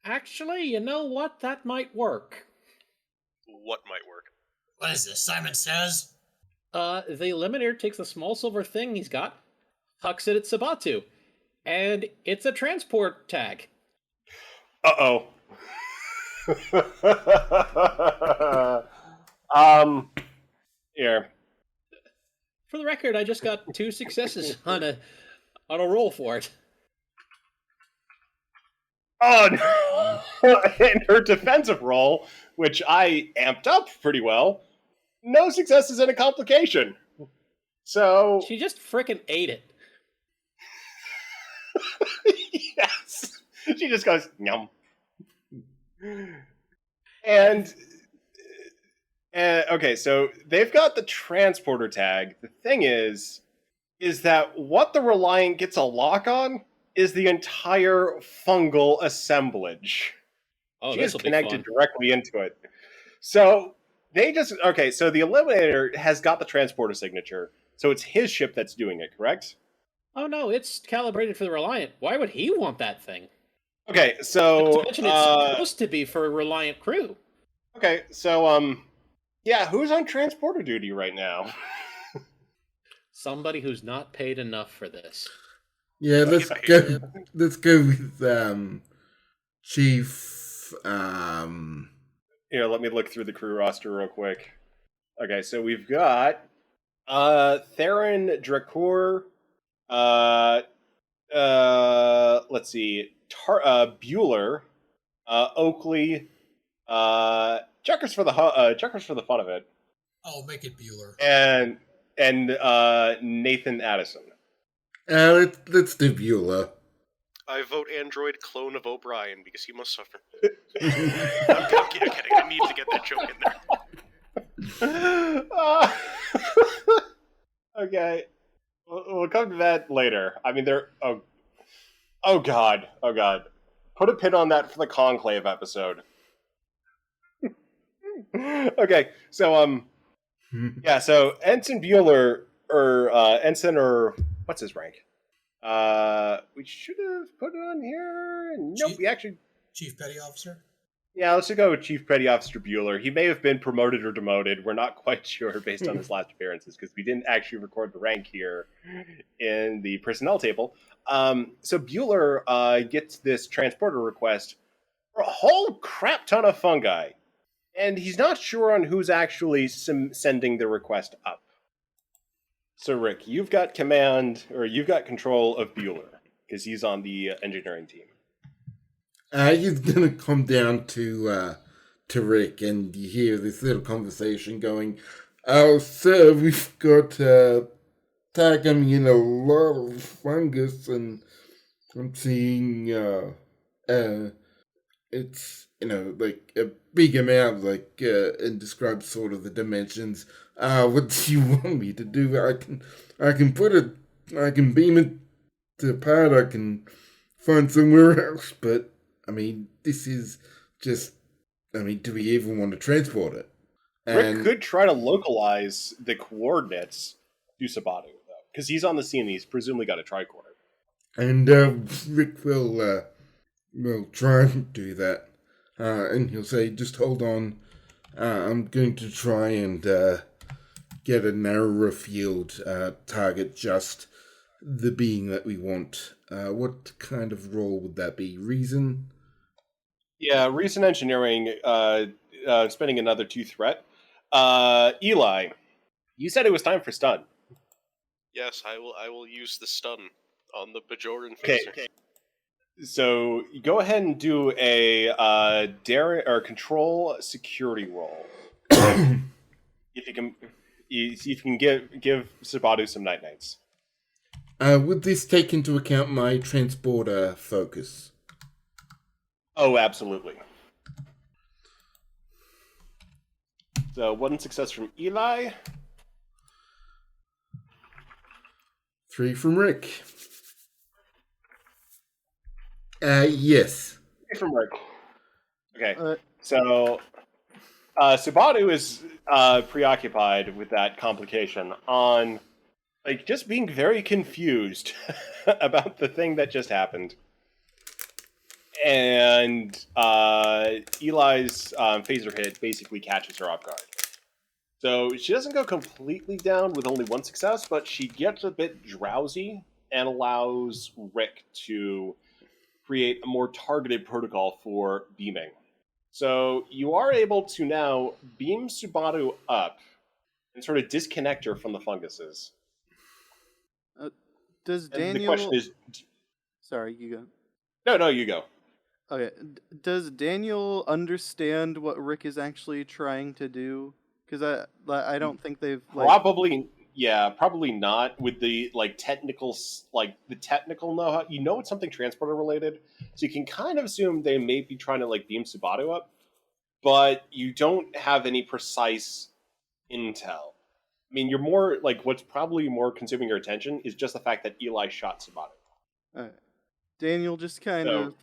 D: Actually, you know what? That might work.
I: What might work?
B: What is this? Simon Says?
D: The Eliminator takes a small silver thing he's got, hucks it at Sabatu, and it's a transport tag.
A: Uh-oh. Here.
D: For the record, I just got 2 successes on a roll for it.
A: Oh, no. In her defensive roll, which I amped up pretty well, no successes and a complication. So...
D: She just frickin' ate it.
A: Yes. She just goes, yum. And okay, so they've got the transporter tag. The thing is that what the Reliant gets a lock on is the entire fungal assemblage.
D: Oh,
A: She
D: this
A: is
D: will be
A: connected
D: fun.
A: directly into it. So they just so the Eliminator has got the transporter signature, so it's his ship that's doing it, correct?
D: Oh no, it's calibrated for the Reliant. Why would he want that thing?
A: Okay,
D: Not
A: so
D: to mention it's supposed to be for a Reliant crew.
A: okay, so yeah, who's on transporter duty right now?
D: Somebody who's not paid enough for this.
E: Yeah, let's go. Let's go with Chief.
A: Here, let me look through the crew roster real quick. Okay, so we've got Theron Dracour, let's see, Bueller, Oakley, Checkers for the fun of it,
B: Oh, make it Bueller.
A: and Nathan Addison.
E: Let's do Beulah.
I: I vote android clone of O'Brien because he must suffer. I'm kidding. I need to get that joke in there.
A: Okay, we'll come to that later. I mean, oh god, put a pin on that for the Conclave episode. Okay, so yeah, so Ensign Bueller or what's his rank? We should have put it on here. Nope,
B: Chief?
A: we actually.
B: Chief Petty Officer?
A: Yeah, let's just go with Chief Petty Officer Bueller. He may have been promoted or demoted. We're not quite sure based on his last appearances because we didn't actually record the rank here in the personnel table. So Bueller gets this transporter request for a whole crap ton of fungi, and he's not sure on who's actually sending the request up. So Rick, you've got control of Bueller because he's on the engineering team.
E: He's gonna come down to Rick, and you hear this little conversation going, "Oh, sir, we've got tagging in a lot of fungus, and I'm seeing it's like a big amount, like and describes sort of the dimensions. What do you want me to do? I can beam it to apart. I can find somewhere else, but." I mean, this is just... I mean, do we even want to transport it?
A: Rick could try to localize the coordinates to Sabatu, though, because he's on the scene and he's presumably got a tricorder.
E: And Rick will try and do that. And he'll say, just hold on. I'm going to try and get a narrower field target, just the being that we want. What kind of role would that be? Reason?
A: Yeah, recent engineering, spending another 2 threat. Eli, you said it was time for stun.
I: Yes, I will use the stun on the Bajoran
A: Okay.
I: phaser.
A: So go ahead and do a control security roll. If you can, see if you can give Sabatu some nights.
E: Would this take into account my transporter focus?
A: Oh, absolutely. So 1 success from Eli.
E: 3 from Rick. Yes.
A: 3 from Rick. Okay.
C: Uh,
A: So Subaru is preoccupied with that complication on, like, just being very confused about the thing that just happened. And Eli's phaser hit basically catches her off guard. So she doesn't go completely down with only one success, but she gets a bit drowsy and allows Rick to create a more targeted protocol for beaming. So you are able to now beam Subaru up and sort of disconnect her from the funguses.
C: Does
A: And
C: Daniel...
A: the question is...
C: Sorry, you go.
A: No, you go.
C: Okay. Does Daniel understand what Rick is actually trying to do? Because I don't think they've
A: probably not with the technical know-how. You know it's something transporter related, so you can kind of assume they may be trying to beam Subaru up, but you don't have any precise intel. I mean, you're more what's probably more consuming your attention is just the fact that Eli shot Subaru.
C: Daniel just kind of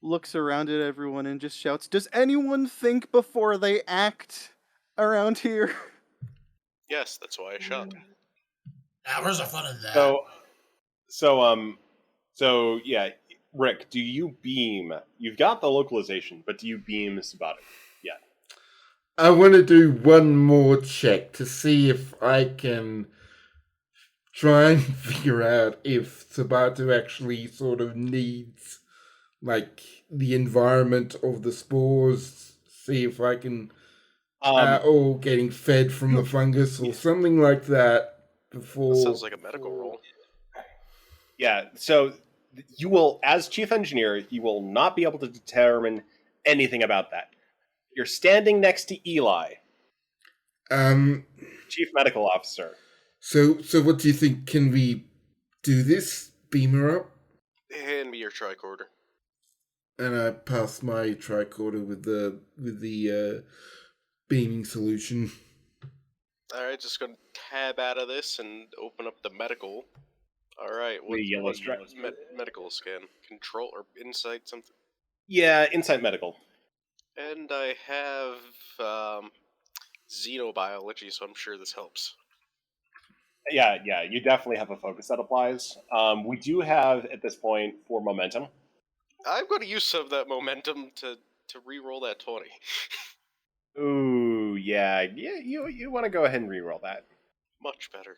C: looks around at everyone and just shouts, "Does anyone think before they act around here?"
I: Yes, that's why I shot.
B: Now, where's the fun in that?
A: So yeah, Rick, do you beam? You've got the localization, but do you beam Subaru? Yeah.
E: I want to do one more check to see if I can try and figure out if Subaru actually sort of needs the environment of the spores. See if I can all getting fed from the fungus or something like that before.
I: That sounds like a medical roll.
A: Yeah, so you will, as chief engineer, you will not be able to determine anything about that. You're standing next to Eli, chief medical officer.
E: So what do you think? Can we do this? Beam her up?
I: Hand me your tricorder.
E: And I pass my tricorder with the beaming solution.
I: Alright, just gonna tab out of this and open up the medical. Alright, what medical scan? Control or insight something?
A: Yeah, insight medical.
I: And I have xenobiology, so I'm sure this helps.
A: Yeah, you definitely have a focus that applies. We do have, at this point, 4 momentum.
I: I'm going to use some of that momentum to re-roll that 20.
A: Ooh, yeah, you want to go ahead and re-roll that.
I: Much better.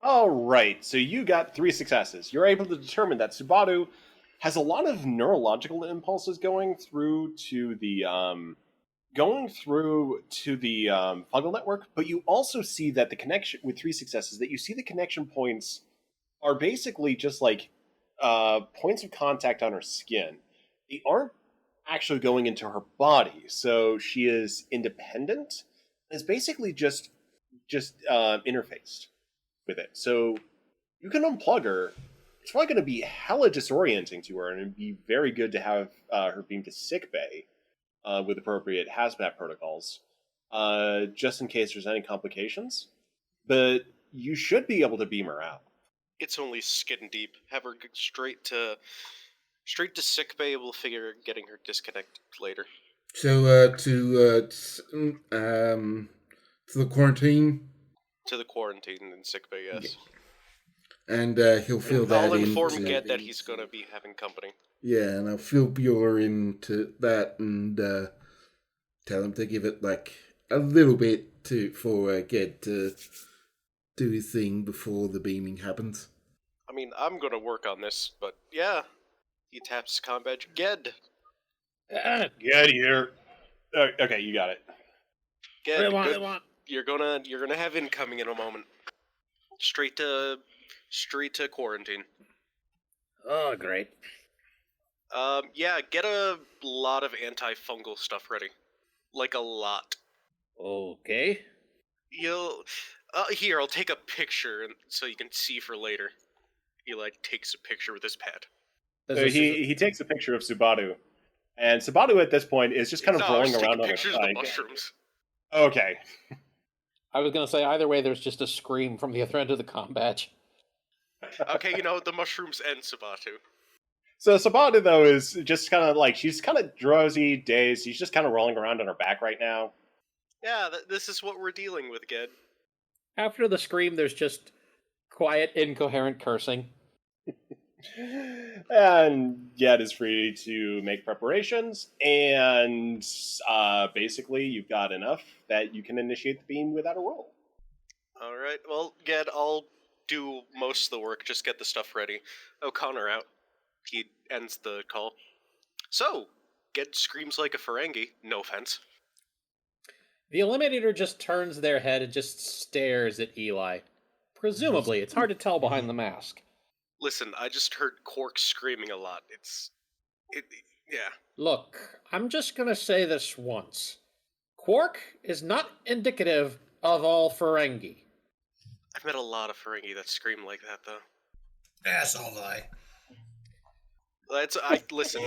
A: All right, so you got 3 successes. You're able to determine that Subaru has a lot of neurological impulses going through to the fungal network, but you also see that the connection with 3 successes, that you see the connection points are basically just points of contact on her skin. They aren't actually going into her body, so she is independent. It's basically just interfaced with it. So you can unplug her. It's probably going to be hella disorienting to her, and it'd be very good to have her beamed to sickbay with appropriate hazmat protocols, just in case there's any complications. But you should be able to beam her out.
I: It's only skin deep. Have her straight to sickbay. We'll figure getting her disconnected later.
E: So to the quarantine.
I: To the quarantine in sickbay, yes.
E: And he'll fill that in.
I: I'll inform Ged that he's going to be having company.
E: Yeah, and I'll fill Bueller into that and tell him to give it a little bit for Ged to do his thing before the beaming happens.
I: I mean, I'm going to work on this, but yeah. He taps his comm badge. Ged!
A: Get here. Okay, you got it.
I: Ged, good. You're gonna have incoming in a moment. Straight to quarantine.
D: Oh, great.
I: Yeah, get a lot of antifungal stuff ready. A lot.
D: Okay.
I: Here, I'll take a picture so you can see for later. He takes a picture with his pad.
A: So he takes a picture of Subaru, and Subaru at this point is just kind of rolling around on
I: pictures of the mushrooms.
A: Okay.
D: I was going to say, either way, there's just a scream from the other end of the comm badge.
I: Okay, the mushrooms and Subaru.
A: So Sabata, though, is just kind of like, she's kind of drowsy, dazed. She's just kind of rolling around on her back right now.
I: Yeah, this is what we're dealing with, Ged.
D: After the scream, there's just quiet, incoherent cursing.
A: And Ged is free to make preparations, and basically you've got enough that you can initiate the beam without a roll.
I: Alright, well, Ged, I'll do most of the work, just get the stuff ready. O'Connor out. He ends the call. So, Ged screams like a Ferengi, no offense.
D: The Eliminator just turns their head and just stares at Eli. Presumably, it's hard to tell behind the mask.
I: Listen, I just heard Quark screaming a lot. Yeah.
D: Look, I'm just gonna say this once. Quark is not indicative of all Ferengi.
I: I've met a lot of Ferengi that scream like that, though.
B: Asshole, I.
I: Listen.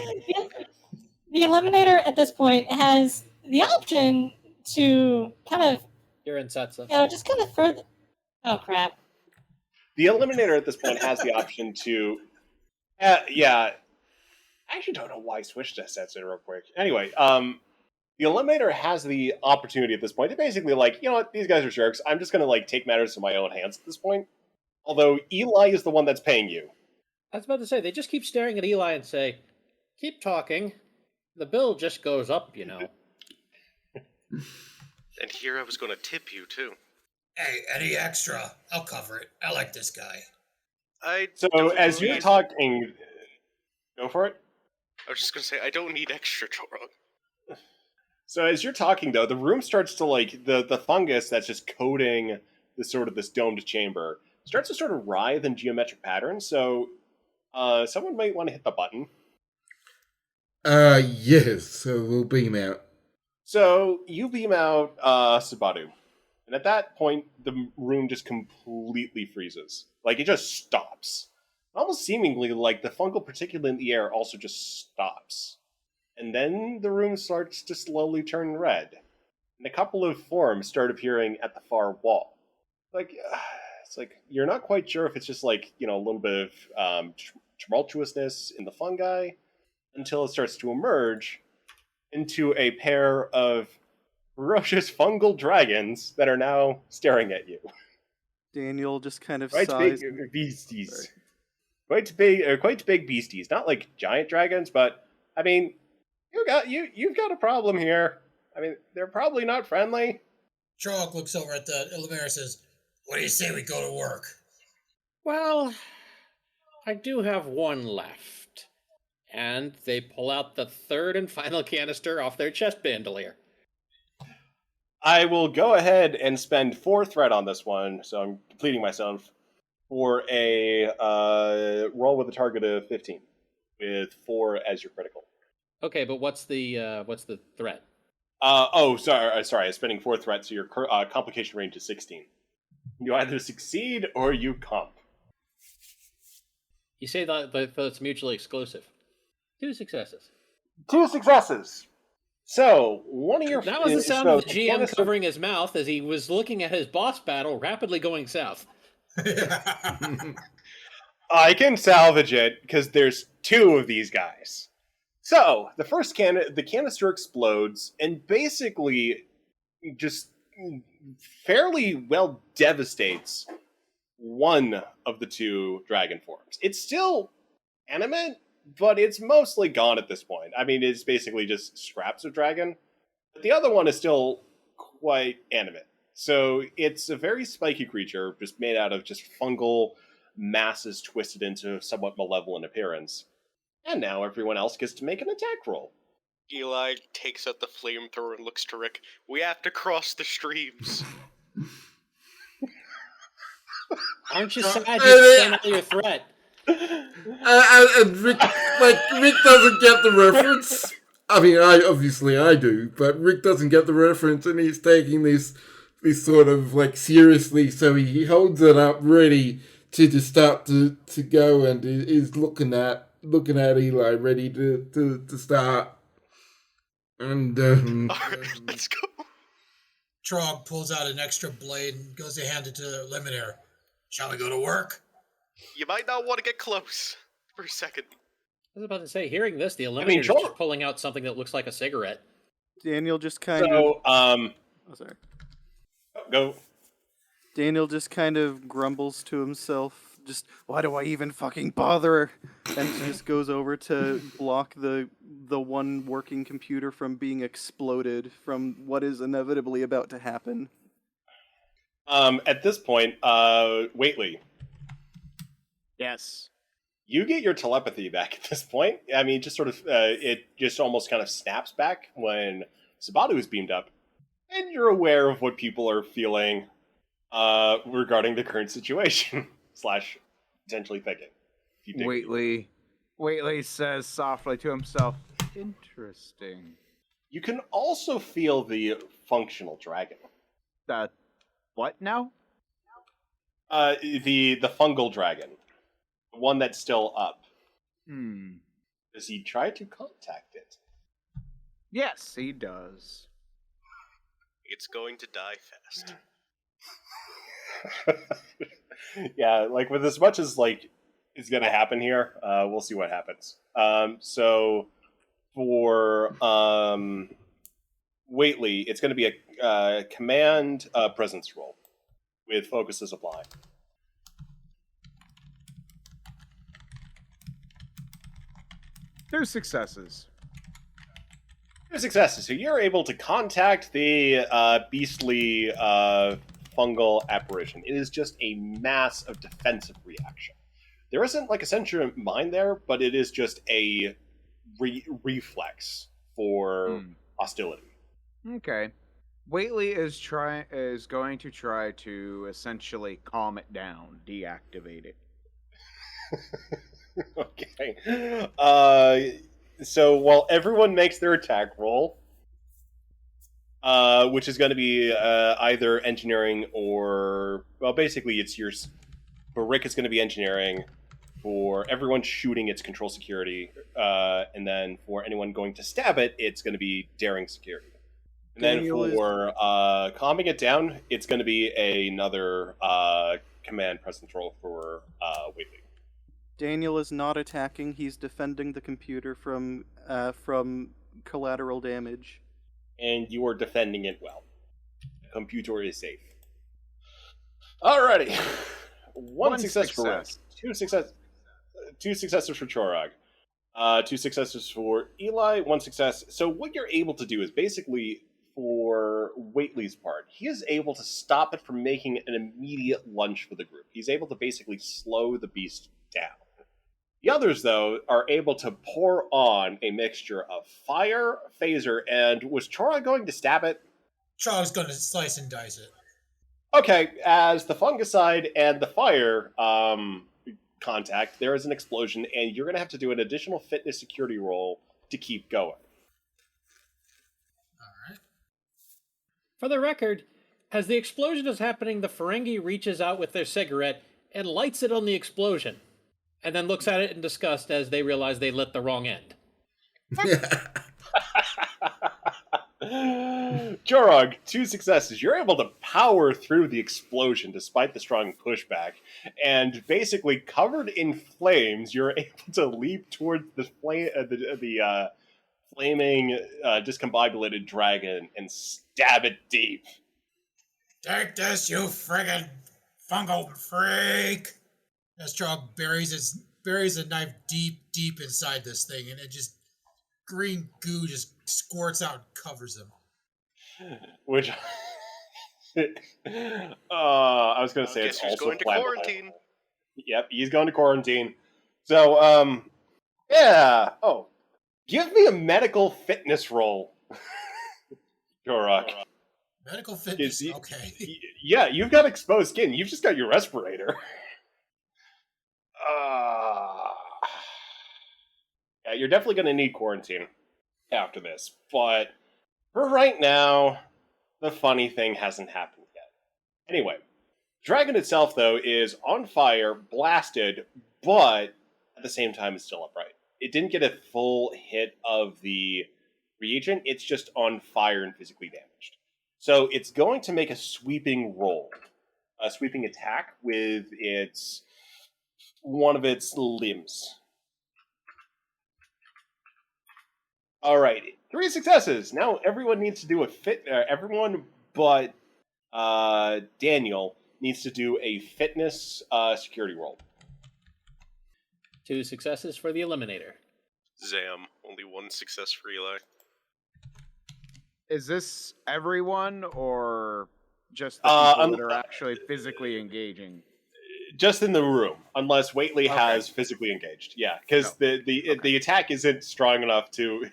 G: The Eliminator at this point has the option to kind of,
D: You're in Setsa.
G: just kind of throw. Oh crap!
A: The Eliminator at this point has the option to, yeah. I actually don't know why I switched to Setsa real quick. Anyway, the Eliminator has the opportunity at this point to basically, like, you know what, these guys are jerks. I'm just going to, like, take matters in my own hands at this point. Although Eli is the one that's paying you.
D: I was about to say, they just keep staring at Eli and say, keep talking. The bill just goes up, you know.
I: And here I was going to tip you, too.
B: Hey, any extra? I'll cover it. I like this guy.
A: So, as you're talking... Go for it.
I: I was just going to say, I don't need extra, Chorog.
A: So as you're talking, though, the room starts to, like, the fungus that's just coating this domed chamber starts to sort of writhe in geometric patterns, so someone might want to hit the button.
E: Yes, so we'll beam out.
A: So you beam out Sabatu, and at that point, the room just completely freezes. Like, it just stops. Almost seemingly like the fungal particulate in the air also just stops. And then the room starts to slowly turn red. And a couple of forms start appearing at the far wall. Like, it's like, you're not quite sure if it's just like, you know, a little bit of tumultuousness in the fungi, until it starts to emerge into a pair of ferocious fungal dragons that are now staring at you.
C: Daniel just kind of
A: Quite
C: sighs.
A: big beasties. Quite big beasties. Not like giant dragons, but, I mean... You've got a problem here. I mean, they're probably not friendly.
B: Trog looks over at the Eliminator and says, what do you say we go to work?
D: Well, I do have one left. And they pull out the third and final canister off their chest bandolier.
A: I will go ahead and spend 4 threat on this one, so I'm completing myself, for a roll with a target of 15, with 4 as your critical.
D: Okay, but what's the threat?
A: Sorry. I'm spending 4 threats, so your complication range is 16. You either succeed or you comp.
D: You say that it's mutually exclusive. 2 successes.
A: 2 successes. So, one of your...
D: That was the sound of the GM covering his mouth as he was looking at his boss battle rapidly going south.
A: I can salvage it, because there's 2 of these guys. So, the first the canister explodes, and basically just fairly well devastates one of the 2 dragon forms. It's still animate, but it's mostly gone at this point. I mean, it's basically just scraps of dragon. But the other one is still quite animate. So, it's a very spiky creature, just made out of just fungal masses twisted into somewhat malevolent appearance. And now everyone else gets to make an attack roll.
I: Eli takes out the flamethrower and looks to Rick. We have to cross the streams.
D: Aren't you sad you spent all your threat?
E: And Rick doesn't get the reference. I mean, I do, but Rick doesn't get the reference, and he's taking this sort of like seriously. So he holds it up ready to just start to go, and is looking at Eli, ready to start. And
I: Alright, let's go.
B: Trog pulls out an extra blade and goes to hand it to the Eliminator. Shall we go to work?
I: You might not want to get close for a second.
D: was about to say, hearing this, the
A: I
D: Eliminator's
A: mean,
D: just
A: sure.
D: pulling out something that looks like a cigarette.
C: Daniel just kind of.
A: So,
C: Oh, sorry.
A: go.
C: Daniel just kind of grumbles to himself, just, why do I even fucking bother? And just goes over to block the one working computer from being exploded from what is inevitably about to happen.
A: At this point, Waitley,
H: Yes.
A: you get your telepathy back at this point. I mean, just sort of, it just almost kind of snaps back when Sabatu is beamed up, and you're aware of what people are feeling regarding the current situation / potentially thinking. If you dig
H: Waitley says softly to himself, "Interesting."
A: You can also feel the functional dragon.
H: What now?
A: The fungal dragon, the one that's still up. Does he try to contact it?
H: Yes, he does.
I: It's going to die fast.
A: Yeah, like with as much as like is going to happen here, we'll see what happens. So for Waitley, it's going to be a command presence roll with focus as apply.
H: Two successes.
A: Two successes. So you're able to contact the beastly fungal apparition. It is just a mass of defensive reaction. There isn't like a sentient mind there, but it is just a reflex for hostility.
H: Okay. Waitley is going to try to essentially calm it down, deactivate it.
A: Okay. So while everyone makes their attack roll, which is going to be either engineering or, well, basically it's yours. For Rick, it's going to be engineering. For everyone shooting, it's control security. And then for anyone going to stab it, it's going to be daring security. And
C: Daniel
A: then for calming it down, it's going to be another command presence roll for Waitley.
C: Daniel is not attacking, he's defending the computer from collateral damage.
A: And you are defending it well. The computer is safe. Alrighty. One success for Rick. Two successes for Chorog. Two successes for Eli. One success. So what you're able to do is basically, for Waitley's part, he is able to stop it from making an immediate lunge for the group. He's able to basically slow the beast down. The others, though, are able to pour on a mixture of fire, phaser, and was Chora going to stab it?
B: Chog's going to slice and dice it.
A: Okay, as the fungicide and the fire contact, there is an explosion, and you're going to have to do an additional fitness security roll to keep going.
B: Alright.
D: For the record, as the explosion is happening, the Ferengi reaches out with their cigarette and lights it on the explosion, and then looks at it in disgust as they realize they lit the wrong end.
A: Jorog, two successes. You're able to power through the explosion despite the strong pushback, and basically covered in flames, you're able to leap towards the flaming, discombobulated dragon and stab it deep.
B: Take this, you friggin' fungal freak! As Chog buries a knife deep inside this thing, and it just green goo just squirts out and covers him.
A: Which, I was going to say it's
I: Guess who's
A: also
I: going to
A: flammable.
I: quarantine?
A: Yep, he's going to quarantine. So, yeah. Oh, give me a medical fitness roll, Jorok.
B: Medical fitness, okay.
A: Yeah, you've got exposed skin. You've just got your respirator. Yeah, you're definitely going to need quarantine after this. But for right now, the funny thing hasn't happened yet. Anyway, Dragon itself, though, is on fire, blasted, but at the same time is still upright. It didn't get a full hit of the reagent. It's just on fire and physically damaged. So it's going to make a sweeping roll, a sweeping attack with one of its limbs. All right, 3 successes. Now everyone needs to do a everyone but Daniel needs to do a fitness security roll.
D: 2 successes for the Eliminator.
I: Zam. Only 1 success for Eli.
H: Is this everyone or just the people that are actually physically engaging?
A: Just in the room, unless Waitley
H: Okay.
A: has physically engaged. Yeah, because the attack isn't strong enough to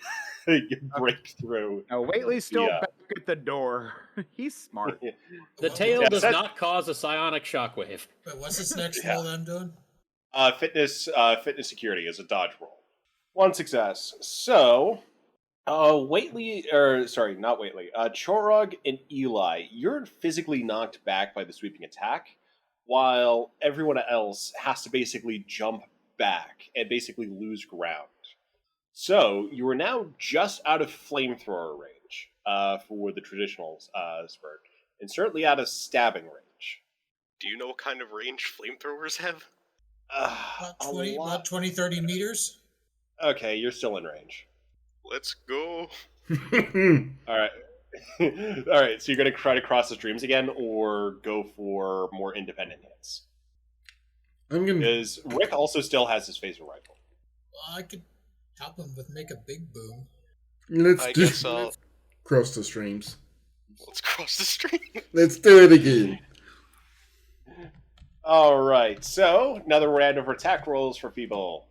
A: break through.
H: No, Waitley's still
A: Yeah.
H: back at the door. He's smart.
D: The
B: What-
D: tail
A: Yeah,
D: does
A: that's-
D: not cause a psionic shockwave.
B: Wait, what's this next
A: Yeah.
B: roll that I'm doing?
A: Fitness security is a dodge roll. 1 success. So, Waitley, or sorry, not Waitley. Chorog and Eli, you're physically knocked back by the sweeping attack, while everyone else has to basically jump back and basically lose ground. So you are now just out of flamethrower range for the traditional spurt, and certainly out of stabbing range.
I: Do you know what kind of range flamethrowers have?
B: About
A: A
B: 20,
A: lot.
B: about 20, 30 meters.
A: Okay, you're still in range.
I: Let's go.
A: All right. All right, so you're going to try to cross the streams again or go for more independent hits?
E: I'm gonna.
A: Because Rick also still has his phaser rifle.
B: Well, I could help him with make a big boom.
E: Let's
I: I
E: do.
I: guess I'll...
E: Cross the streams.
I: Let's cross the stream.
E: Let's do it again.
A: All right, so another round of attack rolls for Feeble.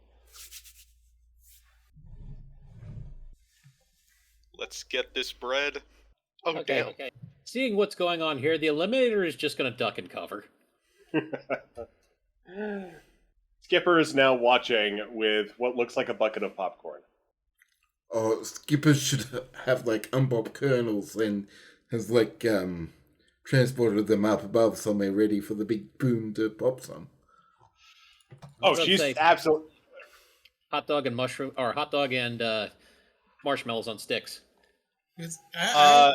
I: Let's get this bread. Oh,
D: Okay,
I: damn.
D: okay. Seeing what's going on here, the Eliminator is just going to duck and cover.
A: Skipper is now watching with what looks like a bucket of popcorn.
E: Oh, Skipper should have like unbobbed kernels and has like transported them up above somewhere ready for the big boom to pop some.
A: Oh,
D: Let's
A: she's
D: say
A: absolutely...
D: hot dog and mushroom, or hot dog and marshmallows on sticks.
B: I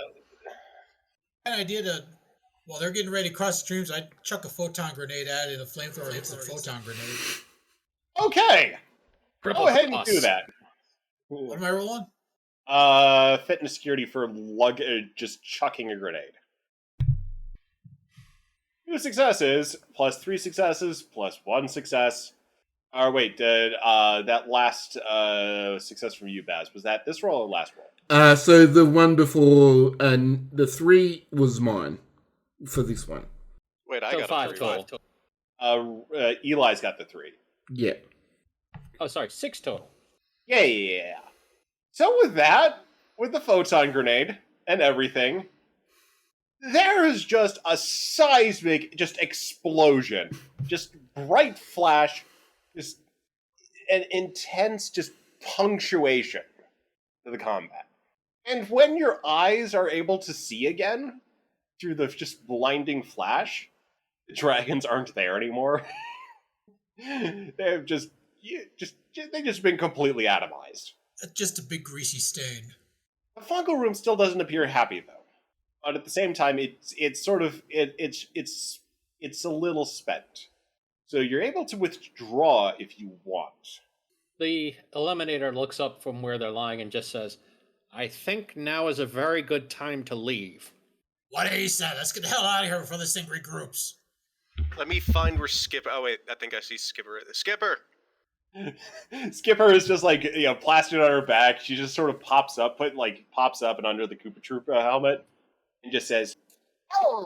B: had an idea to, while they're getting ready to cross the streams, I'd chuck a photon grenade at it, and a flamethrower hits the photon grenade.
A: Okay,
D: Triple
A: go ahead and
D: cross.
A: do that.
B: What am I rolling?
A: Fitness security for just chucking a grenade. 2 successes, plus 3 successes, plus 1 success. Or wait, did that last success from you, Baz, was that this roll or last roll?
E: So the one before, and the 3 was mine for this one.
I: Wait, I
D: So
I: got
D: 5
I: a 3.
D: total.
A: Eli's got the 3.
E: Yeah.
D: Oh, sorry, 6 total.
A: Yeah. So with that, with the photon grenade and everything, there is just a seismic explosion. Just bright flash, just an intense punctuation to the combat. And when your eyes are able to see again through the just blinding flash, the dragons aren't there anymore. They've just been completely atomized.
B: Just a big greasy stain.
A: The fungal room still doesn't appear happy though, but at the same time, it's a little spent. So you're able to withdraw if you want.
D: The Eliminator looks up from where they're lying and just says, I think now is a very good time to leave.
B: What he said. Let's get the hell out of here before this thing regroups.
I: Let me find where Skipper... Oh, wait, I think I see Skipper right there. Skipper!
A: Skipper is just plastered on her back. She just sort of pops up and under the Koopa Troopa helmet, and just says,
F: Oh,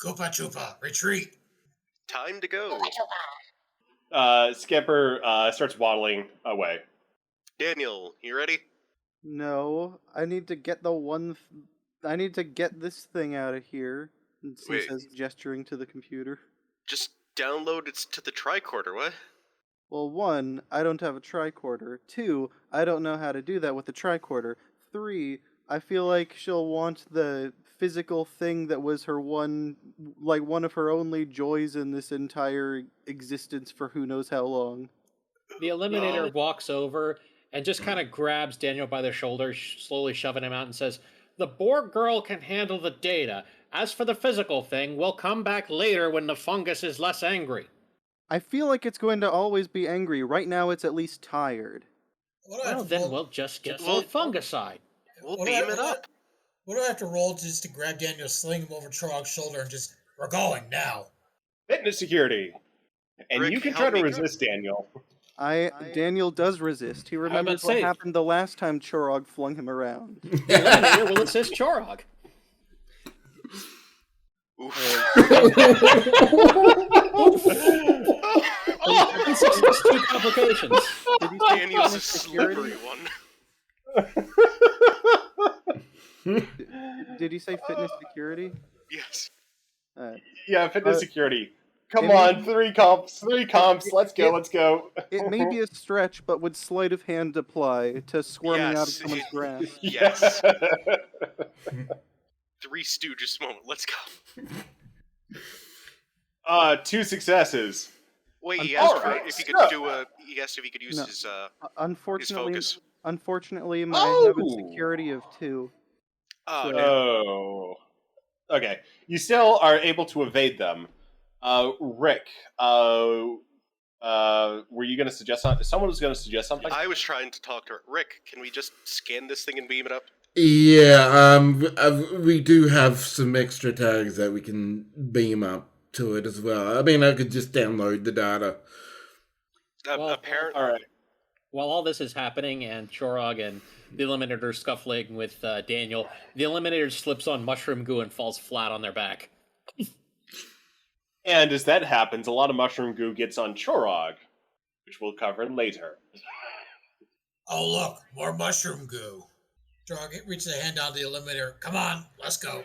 B: Koopa Troopa, retreat.
I: Time to go.
A: Skipper starts waddling away.
I: Daniel, you ready?
C: No, I need to get the one. I need to get this thing out of here. He
I: Wait.
C: says, gesturing to the computer.
I: Just download it to the tricorder, what?
C: Well, 1, I don't have a tricorder. 2, I don't know how to do that with the tricorder. 3, I feel like she'll want the physical thing that was her one of her only joys in this entire existence for who knows how long.
D: The Eliminator
I: No.
D: walks over and just kind of grabs Daniel by the shoulder, slowly shoving him out, and says, The Borg girl can handle the data. As for the physical thing, we'll come back later when the fungus is less angry.
C: I feel like it's going to always be angry. Right now, it's at least tired.
B: What do I have
D: Well,
B: to
D: then
B: roll?
D: we'll just get
I: Well,
D: some fungicide.
I: We'll
B: What do I-
I: beam it up.
B: What do I have to roll just to grab Daniel, sling him over Trog's shoulder, and just we're going now?
A: Fitness security. And
I: Rick,
A: you can
I: help
A: try to
I: me.
A: resist Daniel.
C: Daniel does resist. He remembers what
D: say-
C: happened the last time Chorog flung him around.
D: The Eliminator will assist Chorog.
I: Oof.
D: 2 complications.
C: Did he say
I: Daniel's a
C: fitness security?
I: slippery one.
C: Did he say fitness security?
I: Yes.
A: Yeah, fitness
C: Uh,
A: security. Come
C: it may
A: on,
C: be-
A: 3 comps. Let's go,
C: it-
A: let's go.
C: It may be a stretch, but would sleight of hand apply to squirming out of
I: Yes,
C: someone's
I: it-
C: grasp?
I: Yes. Three Stooges moment. Let's go.
A: 2 successes.
I: Wait, he
A: All
I: asked for
A: right,
I: if he
A: so-
I: could do a. He asked if he could use
C: No.
I: his
C: Unfortunately,
I: focus.
C: I have a
A: Oh!
C: security of 2.
I: Oh,
C: So-
I: no.
A: Oh. Okay. You still are able to evade them. Rick, were you going to suggest something? Someone was going to suggest something?
I: I was trying to talk to her. Rick, can we just scan this thing and beam it up?
E: Yeah, we do have some extra tags that we can beam up to it as well. I mean, I could just download the data.
D: Well,
I: Apparently,
A: All right.
D: While all this is happening and Chorog and the Eliminator are scuffling with Daniel, the Eliminator slips on mushroom goo and falls flat on their back.
A: And as that happens, a lot of mushroom goo gets on Chorog, which we'll cover later.
B: Oh look, more mushroom goo. Trog reaches a hand down to the eliminator. Come on, let's go.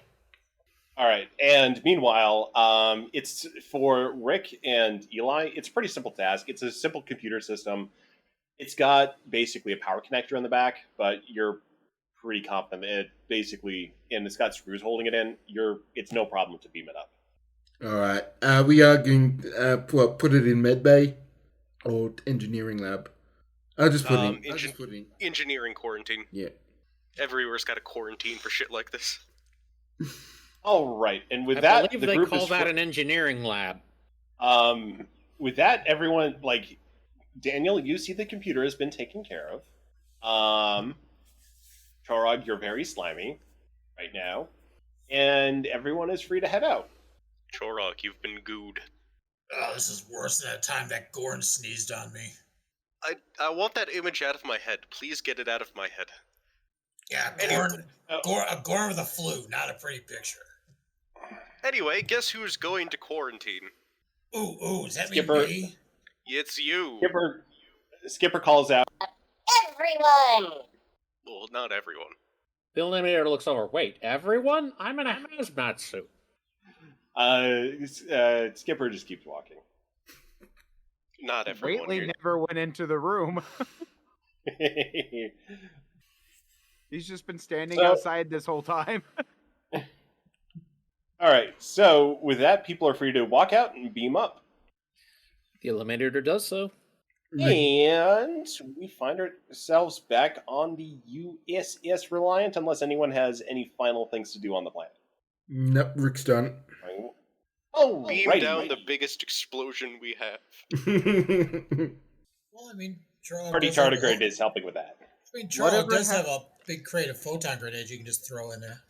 A: All right, and meanwhile, it's for Rick and Eli. It's a pretty simple task. It's a simple computer system. It's got basically a power connector in the back, but you're pretty confident it basically, and it's got screws holding it in. It's no problem to beam it up.
E: All right, we are going to put it in medbay or engineering lab. I'll just put it in.
I: engineering quarantine.
E: Yeah.
I: Everywhere's got a quarantine for shit like this.
A: All right, and with
D: I
A: that,
D: believe
A: the
D: they
A: group
D: call
A: is
D: that an engineering lab.
A: With that, everyone, like, Daniel, you see the computer has been taken care of. Chorog, you're very slimy right now. And everyone is free to head out.
I: Chorog, you've been gooed.
B: Oh, this is worse than that time that Gorn sneezed on me.
I: I want that image out of my head. Please get it out of my head.
B: Yeah,
I: Anyway.
B: Gorn with a flu, not a pretty picture.
I: Anyway, guess who's going to quarantine?
B: Ooh, does that
A: Skipper.
B: mean me?
I: It's you.
A: Skipper calls out.
F: Everyone!
I: Well, not everyone.
D: The Eliminator looks over. Wait, everyone? I'm in a hazmat suit.
A: Skipper just keeps walking.
I: Not everyone.
H: Waitley never went into the room.
A: All
H: He's just been standing
A: So-
H: outside this whole time.
A: right, so with that, people are free to walk out and beam up.
D: The Eliminator does so.
A: And we find ourselves back on the USS Reliant, unless anyone has any final things to do on the planet.
E: Nope, Rick's done.
A: Oh,
I: Beam down the biggest explosion we have.
B: Well, I mean, Trog
A: Party
B: does have a-
A: Tardigrade is helping with that.
B: I mean, Trog
C: Whatever
B: does
C: hap-
B: have a big crate of photon grenades you can just throw in there.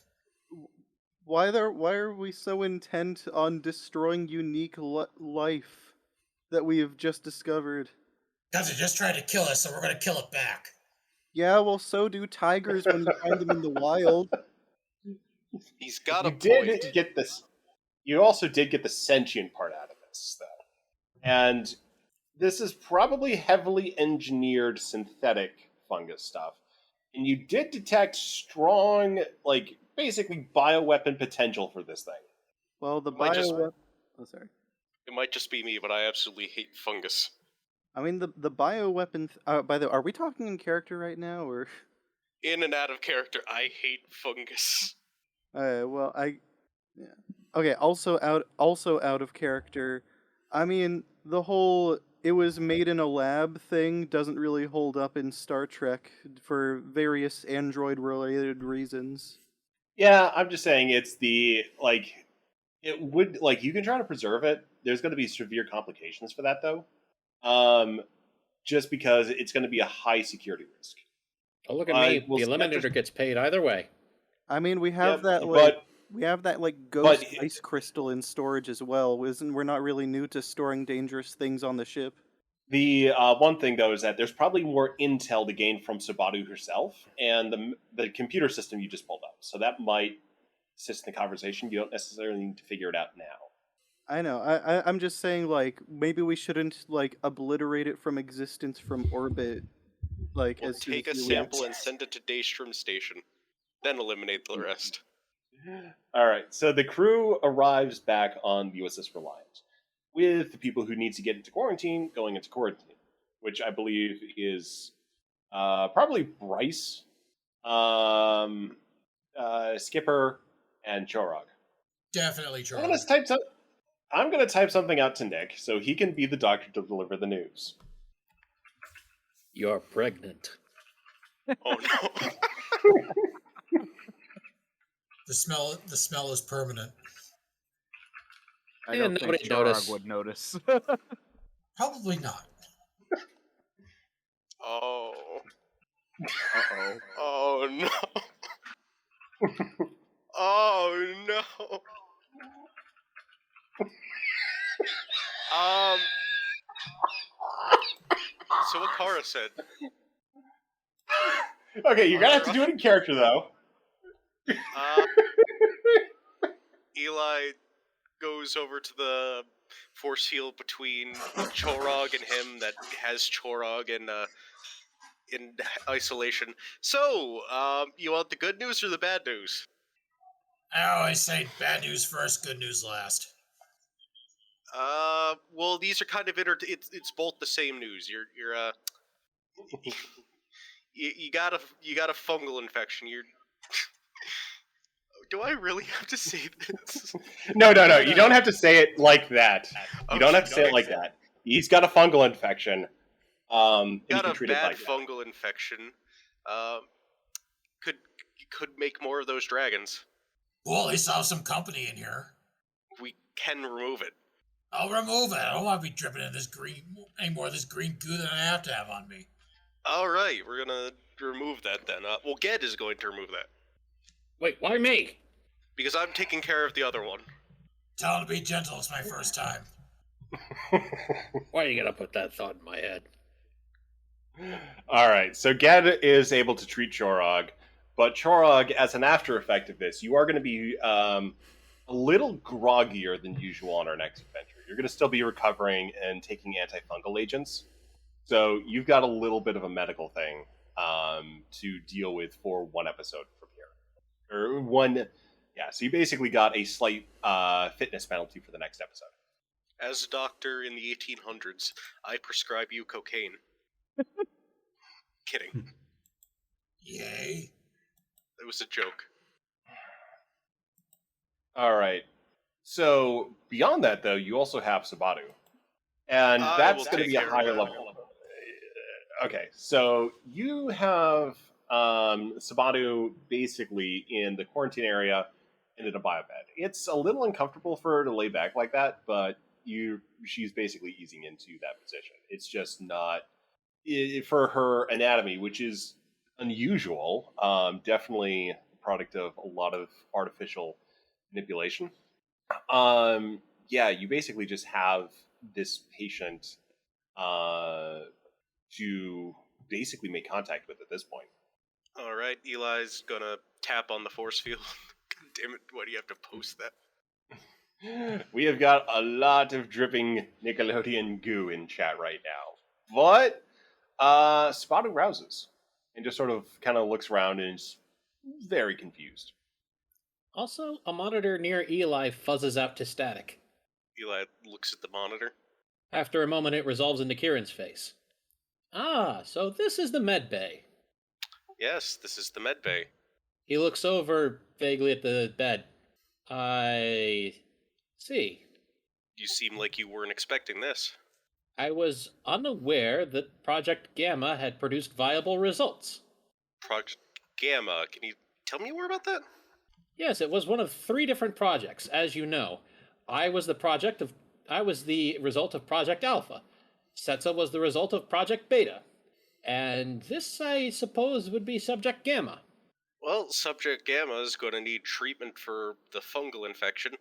C: Why are we so intent on destroying unique life that we have just discovered?
B: Because it just tried to kill us, so we're going to kill it back.
C: Yeah, well, so do tigers when you find them in the wild.
I: He's got a
A: You did
I: point.
A: get this. You also did get the sentient part out of this, though. And this is probably heavily engineered synthetic fungus stuff. And you did detect strong, like, basically bioweapon potential for this thing.
C: Well, the
I: Might just-
C: bio. Oh, sorry.
I: It might just be me, but I absolutely hate fungus.
C: I mean, the bioweapon. By the way, are we talking in character right now, or?
I: In and out of character, I hate fungus.
C: Well, yeah. Okay. Also out of character. I mean, the whole "it was made in a lab" thing doesn't really hold up in Star Trek for various android-related reasons.
A: Yeah, I'm just saying it's the, like, it would, like, you can try to preserve it. There's going to be severe complications for that, though. just because it's going to be a high security risk.
D: Oh, look at me.
A: Well,
D: The
A: Spectre's-
D: Eliminator gets paid either way.
C: I mean, we have
A: Yeah,
C: that
A: but
C: ghost ice crystal in storage as well. We're not really new to storing dangerous things on the ship.
A: the one thing though is that there's probably more intel to gain from Sabatu herself and the computer system you just pulled up. So that might assist in the conversation. You don't necessarily need to figure it out now.
C: I know. I'm just saying, like, maybe we shouldn't like obliterate it from existence from orbit. Like,
I: We'll
C: as soon
I: take a
C: as we
I: sample and send it to Daystrom Station, then eliminate the rest.
A: All right, so the crew arrives back on the USS Reliant, with the people who need to get into quarantine going into quarantine, which I believe is probably Bryce, Skipper, and Chorog.
B: Definitely
A: I'm gonna
B: Chorog.
A: I'm gonna type something out to Nick so he can be the doctor to deliver the news.
D: You're pregnant.
I: Oh no.
B: The smell is permanent.
H: I
D: Yeah,
H: don't think
D: nobody
H: Chorog
D: noticed.
H: would notice.
B: Probably not.
I: Oh.
H: Uh-oh.
I: Oh no. Oh no. So what Kara said.
A: Okay, you're gonna have to do it in character though.
I: Eli goes over to the force field between Chorog and him that has Chorog in isolation. So, you want the good news or the bad news?
B: I always say bad news first, good news last.
I: Well, these are kind of it's both the same news. You're you got a fungal infection. Do I really have to say this?
A: No. You don't have to say it like that. You don't
I: Okay,
A: have to say it like that. He's got a fungal infection.
I: Got a bad fungal infection. Could make more of those dragons.
B: Well, they saw some company in here.
I: We can remove it.
B: I'll remove it. I don't want to be dripping in any more of this green goo than I have to have on me.
I: All right, we're gonna remove that then. Well, Ged is going to remove that
D: Wait, why me?
I: because I'm taking care of the other one.
B: Tell him to be gentle. It's my first time.
D: Why are you gonna put that thought in my head?
A: All right, so Ged is able to treat Chorog, but Chorog, as an after effect of this, you are going to be a little groggier than usual on our next adventure. You're going to still be recovering and taking antifungal agents, so you've got a little bit of a medical thing to deal with for one episode from here. Or one, yeah, so you basically got a slight fitness penalty for the next episode.
I: As a doctor in the 1800s, I prescribe you cocaine. Kidding.
B: Yay.
I: It was a joke.
A: All right. So beyond that, though, you also have Sabatu, and
I: I
A: that's
I: will
A: going to
I: take
A: be a
I: care of
A: higher
I: that.
A: level. Okay, so you have Sabatu basically in the quarantine area and in a biobed. It's a little uncomfortable for her to lay back like that, but she's basically easing into that position. It's just not for her anatomy, which is unusual. Definitely a product of a lot of artificial manipulation. Yeah, you basically just have this patient to basically make contact with at this point.
I: All right, Eli's gonna tap on the force field. God damn it! Why do you have to post that?
A: We have got a lot of dripping Nickelodeon goo in chat right now. But Spotted rouses and just sort of kind of looks around and is very confused.
D: Also, a monitor near Eli fuzzes out to static.
I: Eli looks at the monitor.
D: After a moment, it resolves into Kieran's face. Ah, so this is the med bay.
I: Yes, this is the med bay.
D: He looks over vaguely at the bed. I see.
I: You seem like you weren't expecting this.
D: I was unaware that Project Gamma had produced viable results.
I: Project Gamma. Can you tell me more about that?
D: Yes, it was one of 3 different projects, as you know. I was the result of Project Alpha. Setsa was the result of Project Beta. And this, I suppose, would be Subject Gamma.
I: Well, Subject Gamma is going to need treatment for the fungal infection.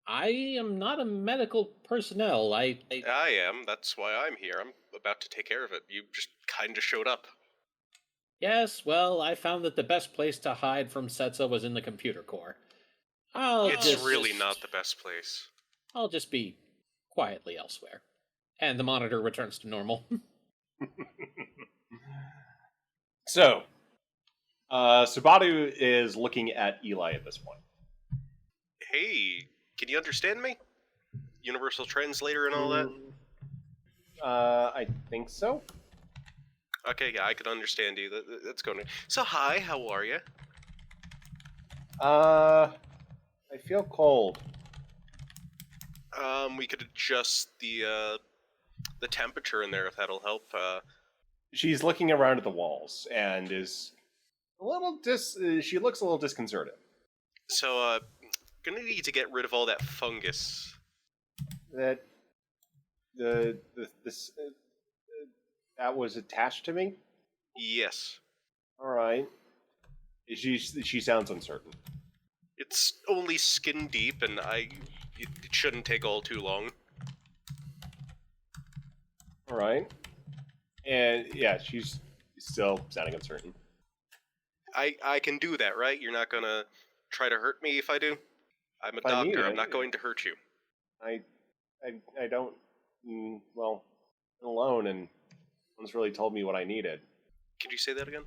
D: I am not a medical personnel.
I: I am. That's why I'm here. I'm about to take care of it. You just kind of showed up.
D: Yes, well, I found that the best place to hide from Setsa was in the computer core.
I: It's really not the best place.
D: I'll just be quietly elsewhere. And the monitor returns to normal.
A: So, Subaru is looking at Eli at this point.
I: Hey, can you understand me? Universal translator and all that?
A: I think so.
I: Okay, yeah, I can understand you. That's going. So, hi, how are you?
A: I feel cold.
I: We could adjust the temperature in there if that'll help.
A: She's looking around at the walls and is a little she looks a little disconcerted.
I: So, gonna need to get rid of all that fungus.
A: That that was attached to me?
I: Yes.
A: All right. She sounds uncertain.
I: It's only skin deep, and it shouldn't take all too long.
A: All right. And yeah, she's still sounding uncertain.
I: I can do that, right? You're not gonna try to hurt me if I do? I'm a doctor. I'm not going to hurt you.
A: I don't. Well, I'm alone, and no one's really told me what I needed.
I: Could you say that again?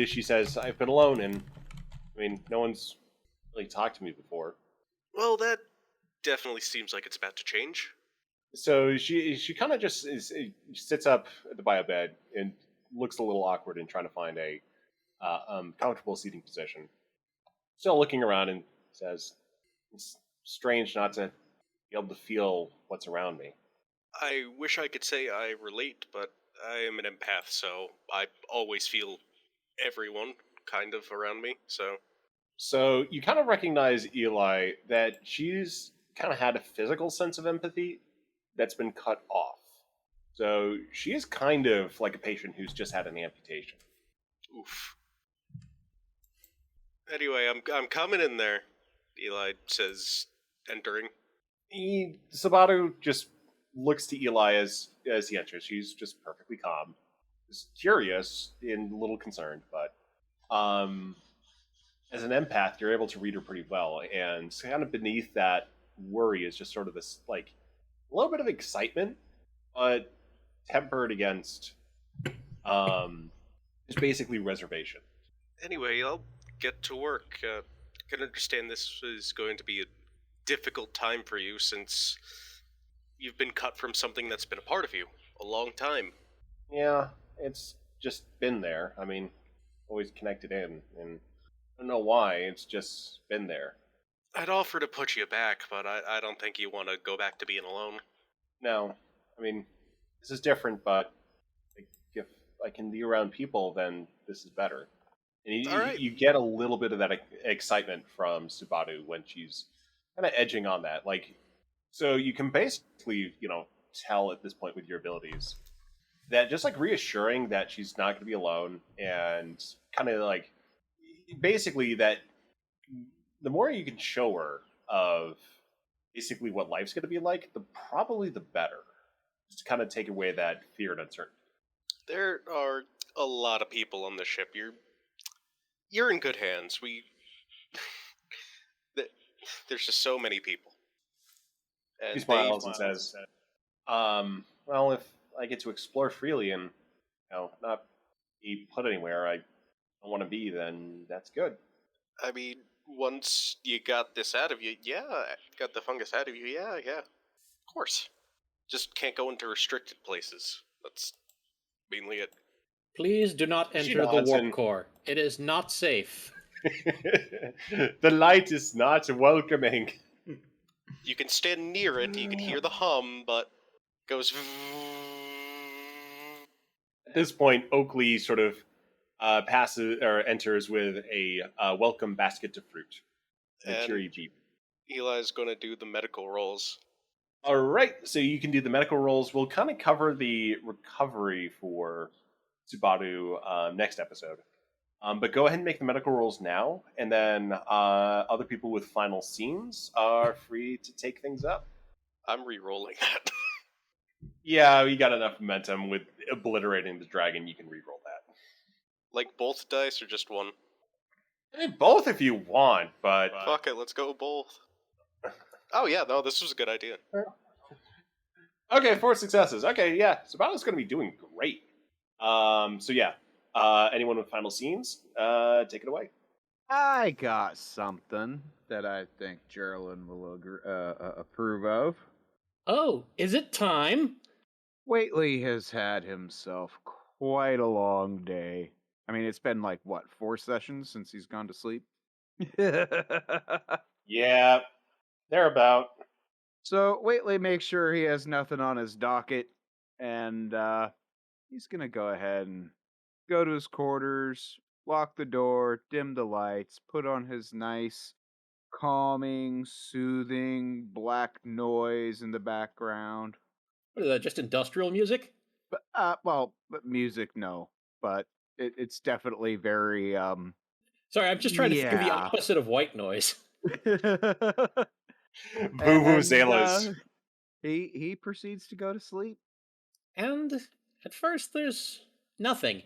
A: She says I've been alone, and I mean, no one's really talked to me before.
I: Well, that definitely seems like it's about to change.
A: So she kind of just sits up at the bio bed and looks a little awkward in trying to find a comfortable seating position. Still looking around and says, "It's strange not to be able to feel what's around me."
I: I wish I could say I relate, but I am an empath, so I always feel everyone kind of around me,
A: So you kind of recognize, Eli, that she's kind of had a physical sense of empathy that's been cut off. So she is kind of like a patient who's just had an amputation.
I: Oof. Anyway, I'm coming in there, Eli says, entering.
A: Sabato just looks to Eli as he enters. She's just perfectly calm. Just curious and a little concerned, but as an empath, you're able to read her pretty well, and kind of beneath that worry is just sort of this, like, a little bit of excitement, but tempered against just basically reservation.
I: Anyway, I'll get to work. I can understand this is going to be a difficult time for you since you've been cut from something that's been a part of you a long time.
A: Yeah, it's just been there. I mean, always connected in, and I don't know why, it's just been there.
I: I'd offer to put you back, but I don't think you want to go back to being alone.
A: No, I mean, this is different, but if I can be around people, then this is better. And you get a little bit of that excitement from Subatu when she's kind of edging on that. Like, so you can basically, tell at this point with your abilities that just like reassuring that she's not going to be alone, and kind of like basically that the more you can show her of basically what life's going to be like, probably the better. Just to kind of take away that fear and uncertainty.
I: There are a lot of people on the ship. You're in good hands. There's just so many people. And
A: he smiles and says, well, if I get to explore freely and not be put anywhere I don't want to be, then that's good.
I: I mean, once you got this out of you, got the fungus out of you, yeah, of course. Just can't go into restricted places. That's mainly it.
D: Please do not enter the warp core. It is not safe.
A: The light is not welcoming.
I: You can stand near it, you can hear the hum, but it goes...
A: At this point, Oakley sort of passes or enters with a welcome basket of fruit. A cheery jeep.
I: Eli's going to do the medical rolls.
A: All right, so you can do the medical rolls. We'll kind of cover the recovery for Subaru next episode. But go ahead and make the medical rolls now, and then other people with final scenes are free to take things up.
I: I'm re-rolling that.
A: Yeah, you got enough momentum with obliterating the dragon. You can re-roll that.
I: Like both dice or just one?
A: Both if you want, but
I: Fuck it, let's go both. Oh yeah, no, this was a good idea.
A: okay, 4 successes. Okay, yeah, Sabado's going to be doing great. So yeah, anyone with final scenes, take it away.
H: I got something that I think Geraldine will approve of.
D: Oh, is it time?
H: Whately has had himself quite a long day. I mean, it's been like, what, 4 sessions since he's gone to sleep?
A: Yeah, thereabout.
H: So Whately makes sure he has nothing on his docket, and he's going to go ahead and go to his quarters, lock the door, dim the lights, put on his nice, calming, soothing black noise in the background.
D: What is that, just industrial music?
H: But music, no. But it's definitely very,
D: Sorry, I'm just trying to think of the
H: yeah.
D: opposite of white noise.
A: Vuvuzelas.
H: He proceeds to go to sleep.
D: And at first there's nothing.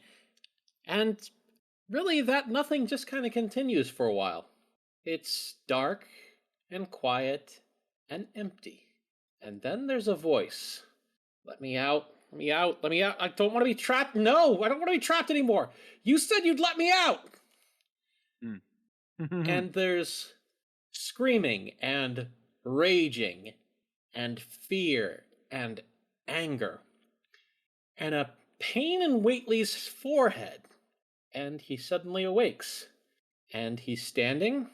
D: And really that nothing just kind of continues for a while. It's dark and quiet and empty. And then there's a voice. Let me out. Let me out. Let me out. I don't want to be trapped. No, I don't want to be trapped anymore. You said you'd let me out. And there's screaming and raging and fear and anger and a pain in Whately's forehead. And he suddenly awakes. And he's standing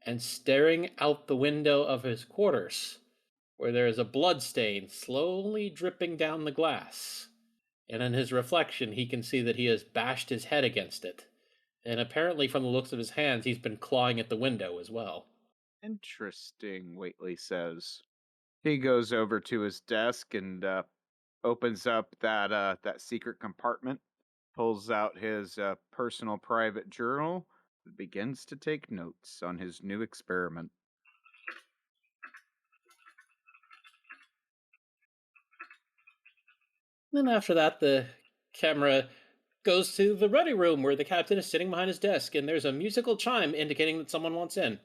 D: and staring out the window of his quarters, where there is a blood stain slowly dripping down the glass. And in his reflection, he can see that he has bashed his head against it. And apparently, from the looks of his hands, he's been clawing at the window as well.
H: Interesting, Whately says. He goes over to his desk and opens up that secret compartment, pulls out his personal private journal, and begins to take notes on his new experiment.
D: Then after that, the camera goes to the ready room where the captain is sitting behind his desk, and there's a musical chime indicating that someone wants in.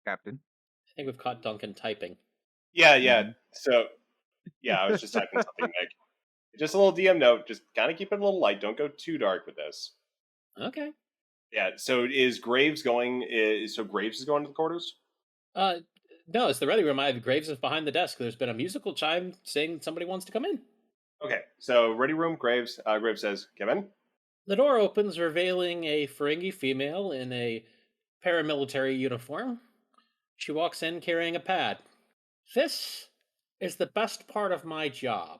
H: Captain?
D: I think we've caught Duncan typing.
A: Yeah. So, yeah, I was just typing something, Nick. Just a little DM note. Just kind of keep it a little light. Don't go too dark with this.
D: Okay.
A: Yeah. So is Graves going? So Graves is going to the quarters?
D: No, it's the ready room. I have Graves is behind the desk. There's been a musical chime saying somebody wants to come in.
A: Okay. So ready room. Graves. Graves says, "Come in."
D: The door opens, revealing a Ferengi female in a paramilitary uniform. She walks in carrying a pad. This is the best part of my job.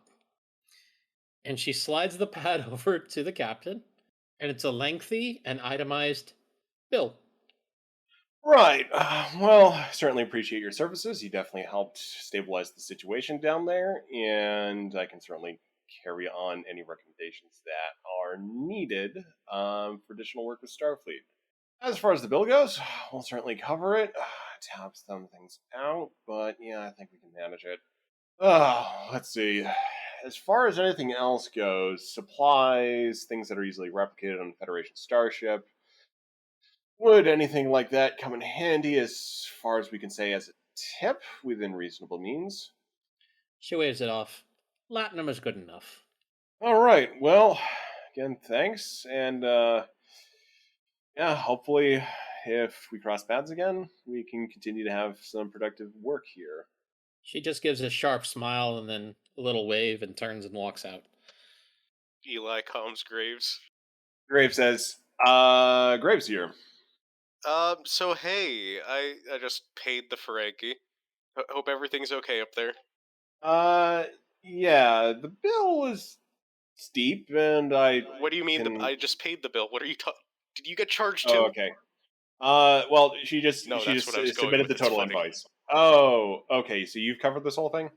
D: And she slides the pad over to the captain, and it's a lengthy and itemized bill.
A: Right. Well, I certainly appreciate your services. You definitely helped stabilize the situation down there, and I can certainly carry on any recommendations that are needed for additional work with Starfleet. As far as the bill goes, we'll certainly cover it to help some things out, but yeah, I think we can manage it. Let's see. As far as anything else goes, supplies, things that are easily replicated on a Federation starship, would anything like that come in handy as far as we can say as a tip within reasonable means?
D: She waves it off. Latinum is good enough.
A: All right. Well, again, thanks, and yeah, hopefully, if we cross paths again, we can continue to have some productive work here.
D: She just gives a sharp smile and then a little wave and turns and walks out.
I: Eli calms Graves.
A: Graves says, Graves here.
I: So hey, I just paid the Ferengi. Hope everything's okay up there.
A: Yeah, the bill was steep, and I...
I: What do you mean?
A: can-
I: I just paid the bill. What are you talking? Did you get charged too?
A: Oh, okay. Well, she just
I: No, that's what I was going
A: submitted
I: with.
A: the
I: It's
A: total
I: funny.
A: invoice. Oh, okay. So you've covered this whole thing.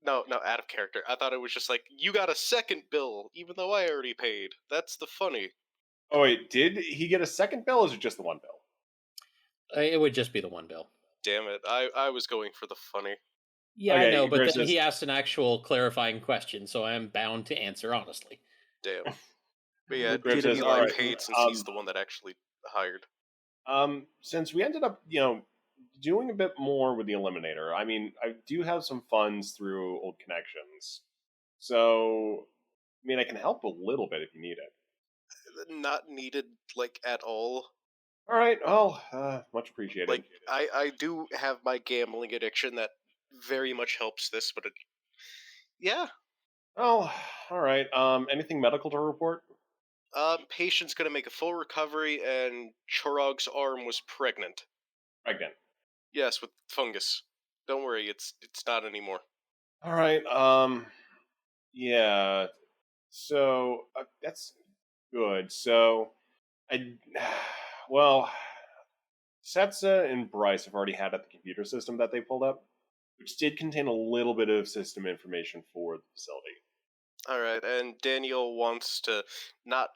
I: No, out of character. I thought it was just like, you got a second bill, even though I already paid. That's the funny.
A: Oh wait, did he get a second bill, or is it just the one bill?
D: It would just be the one bill.
I: Damn it. I was going for the funny.
D: Yeah, I
A: Okay,
D: know, but
A: Grizz
D: then he
A: is-
D: asked an actual clarifying question, so I am bound to answer honestly.
I: Damn. But yeah,
A: Grizz
I: did
A: says,
I: he
A: "All
I: like
A: right,
I: paid since he's the one that actually hired?
A: Since we ended up, doing a bit more with the Eliminator, I mean, I do have some funds through old connections. So, I mean, I can help a little bit if you need it.
I: Not needed, like, at all.
A: All right, well, much appreciated.
I: Like, I do have my gambling addiction that very much helps this, but yeah.
A: Oh, all right. Anything medical to report?
I: Patient's gonna make a full recovery, and Chorog's arm was pregnant.
A: Pregnant.
I: Yes, with fungus. Don't worry, it's not anymore.
A: All right. Yeah. So that's good. So, well, Setsa and Bryce have already had at the computer system that they pulled up, which did contain a little bit of system information for the facility.
I: All right, and Daniel wants to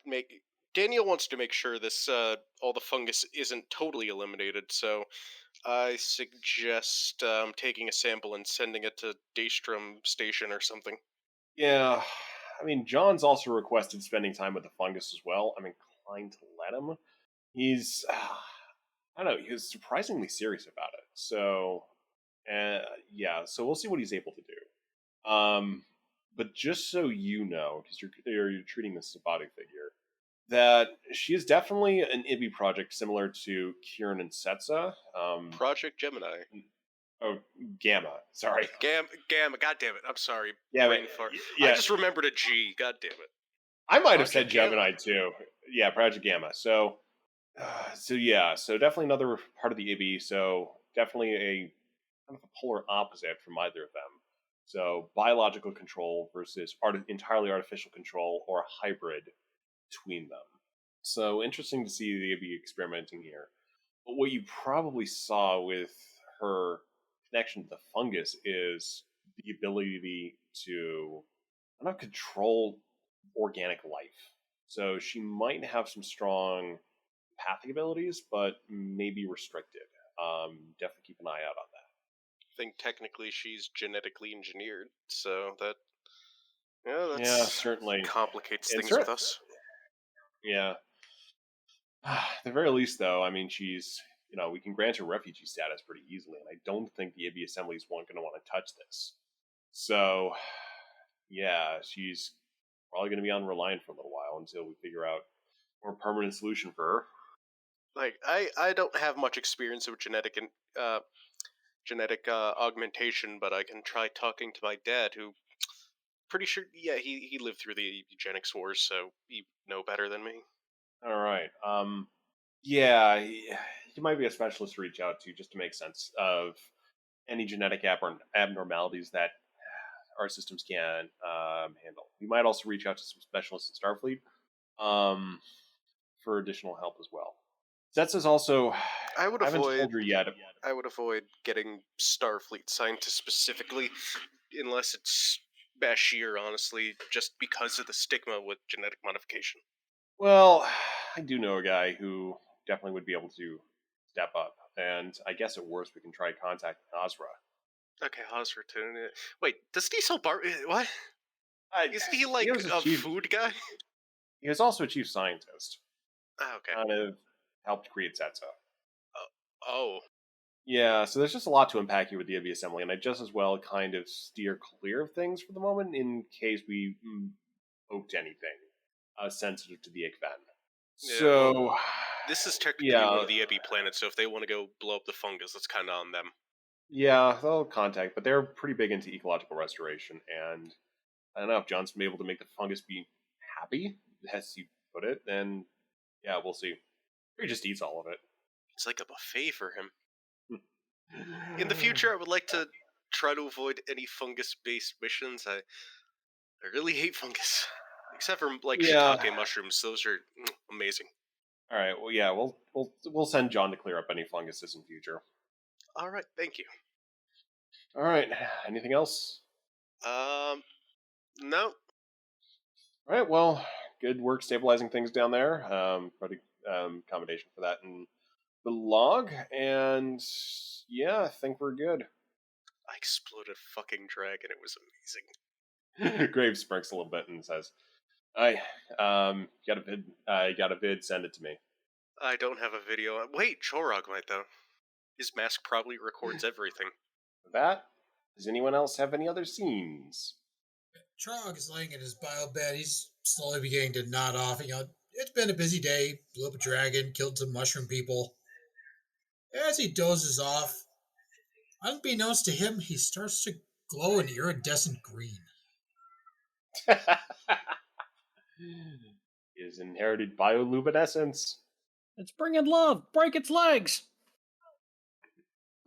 I: make sure this all the fungus isn't totally eliminated. So I suggest taking a sample and sending it to Daystrom Station or something.
A: Yeah. I mean, John's also requested spending time with the fungus as well. I'm inclined to let him. He's, I don't know, he was surprisingly serious about it. So, yeah, so we'll see what he's able to do. But just so you know, because you're treating this as a body figure, that she is definitely an IBI project similar to Kieran and Setsa.
I: Project Gemini.
A: Oh, Gamma. Sorry.
I: Gamma. God damn it. I'm sorry.
A: Yeah,
I: Brain fart.
A: yeah.
I: I just remembered a G. God damn it.
A: I might have said
I: Project Gamma.
A: Gemini too. Yeah, Project Gamma. So definitely another part of the IBI. So definitely a kind of a polar opposite from either of them. So biological control versus entirely artificial control, or a hybrid between them. So interesting to see the IBI experimenting here. But what you probably saw with her connection to the fungus is the ability to not control organic life. So she might have some strong empathic abilities, but maybe restricted. Definitely keep an eye out on that.
I: I think technically she's genetically engineered, so that
A: certainly
I: complicates
A: And
I: things with us.
A: Yeah. At the very least, though, I mean, she's we can grant her refugee status pretty easily, and I don't think the IBI Assembly is going to want to touch this. So, yeah, she's probably going to be on Reliant for a little while until we figure out a more permanent solution for her.
I: Like I don't have much experience with genetic augmentation, but I can try talking to my dad, who pretty sure he lived through the eugenics wars, so he know better than me.
A: All right. Yeah, he might be a specialist to reach out to just to make sense of any genetic abnormalities that our systems can handle. We might also reach out to some specialists in Starfleet for additional help as well. Setsa's also. I haven't told her yet.
I: I would avoid getting Starfleet scientists specifically, unless it's Bashir, honestly, just because of the stigma with genetic modification.
A: Well, I do know a guy who definitely would be able to step up, and I guess at worst we can try contacting Azra.
I: Okay, Azra too. Wait, does he sell what? Isn't he like a food guy?
A: He was also a chief scientist.
I: Oh, okay.
A: Kind of helped create Setsa.
I: Oh.
A: Yeah, so there's just a lot to unpack here with the IBI Assembly, and I just as well kind of steer clear of things for the moment in case we poked anything sensitive to the ICVEN.
I: Yeah,
A: So,
I: well, this is technically one of the IBI planets, so if they want to go blow up the fungus, that's kind of on them.
A: Yeah, they'll contact, but they're pretty big into ecological restoration, and I don't know if John's been able to make the fungus be happy, as he put it, then yeah, we'll see. Or he just eats all of it.
I: It's like a buffet for him. In the future, I would like to try to avoid any fungus-based missions. I really hate fungus. Except for, like, shiitake mushrooms. Those are amazing.
A: All right. Well, yeah, we'll send John to clear up any funguses in future.
I: All right, thank you.
A: All right. Anything else?
I: No.
A: All right. Well, good work stabilizing things down there. Probably accommodation for that in the log, and yeah, I think we're good.
I: I exploded a fucking dragon. It was amazing.
A: Graves smirks a little bit and says, "I got a vid. Got a vid. Send it to me."
I: I don't have a video. Wait, Chorog might though. His mask probably records everything.
A: That. Does anyone else have any other scenes?
B: Trog is laying in his bio bed. He's slowly beginning to nod off. It's been a busy day. Blew up a dragon, killed some mushroom people. As he dozes off, unbeknownst to him, he starts to glow an iridescent green.
A: His inherited bioluminescence.
D: It's bringing love. Break its legs.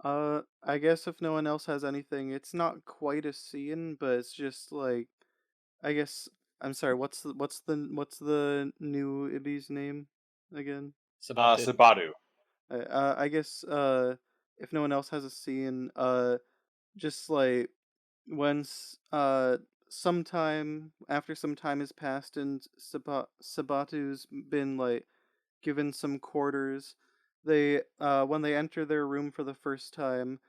C: I guess if no one else has anything, it's not quite a scene, but it's just like, I guess I'm sorry. What's the new Ibby's name again?
A: Sabatu.
C: I guess if no one else has a scene, just like once sometime after some time has passed and Sabatu's been like given some quarters, they when they enter their room for the first time,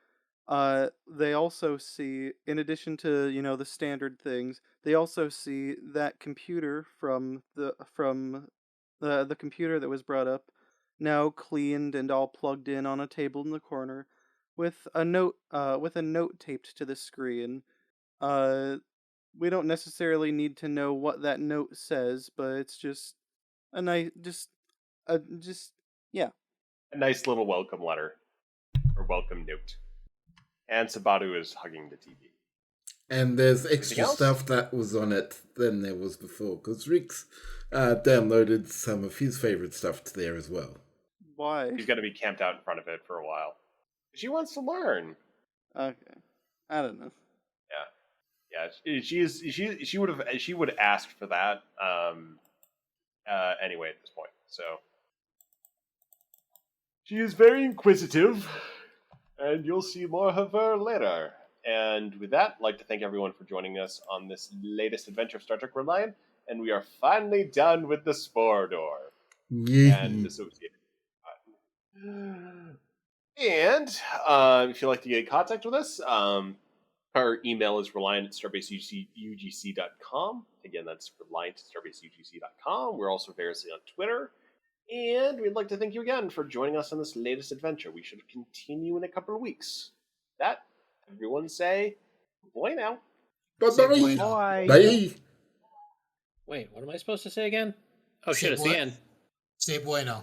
C: they also see, in addition to the standard things, they also see that computer from the computer that was brought up, now cleaned and all plugged in on a table in the corner, with a note taped to the screen. We don't necessarily need to know what that note says, but it's just a nice, yeah.
A: A nice little welcome letter. Or welcome note. And Sabatu is hugging the TV.
E: And there's
A: Anything
E: extra
A: else?
E: stuff that was on it than there was before, because Rick's downloaded some of his favorite stuff to there as well.
C: Why?
A: She's going to be camped out in front of it for a while. She wants to learn.
C: Okay, I don't know.
A: Yeah, she would have asked for that anyway at this point. So she is very inquisitive, and you'll see more of her later. And with that, I'd like to thank everyone for joining us on this latest adventure of Star Trek Reliant, and we are finally done with the Spore door and associated. And if you'd like to get in contact with us, our email is reliant@starbaseugc.com. Again, that's reliant@starbaseugc.com. We're also variously on Twitter. And we'd like to thank you again for joining us on this latest adventure. We should continue in a couple of weeks. That, everyone say, boy now.
E: Bye-bye.
H: Bye.
E: Bye.
D: Wait, what am I supposed to say again? Oh
B: Say
D: shit, it's the
B: what?
D: end.
B: Say bueno.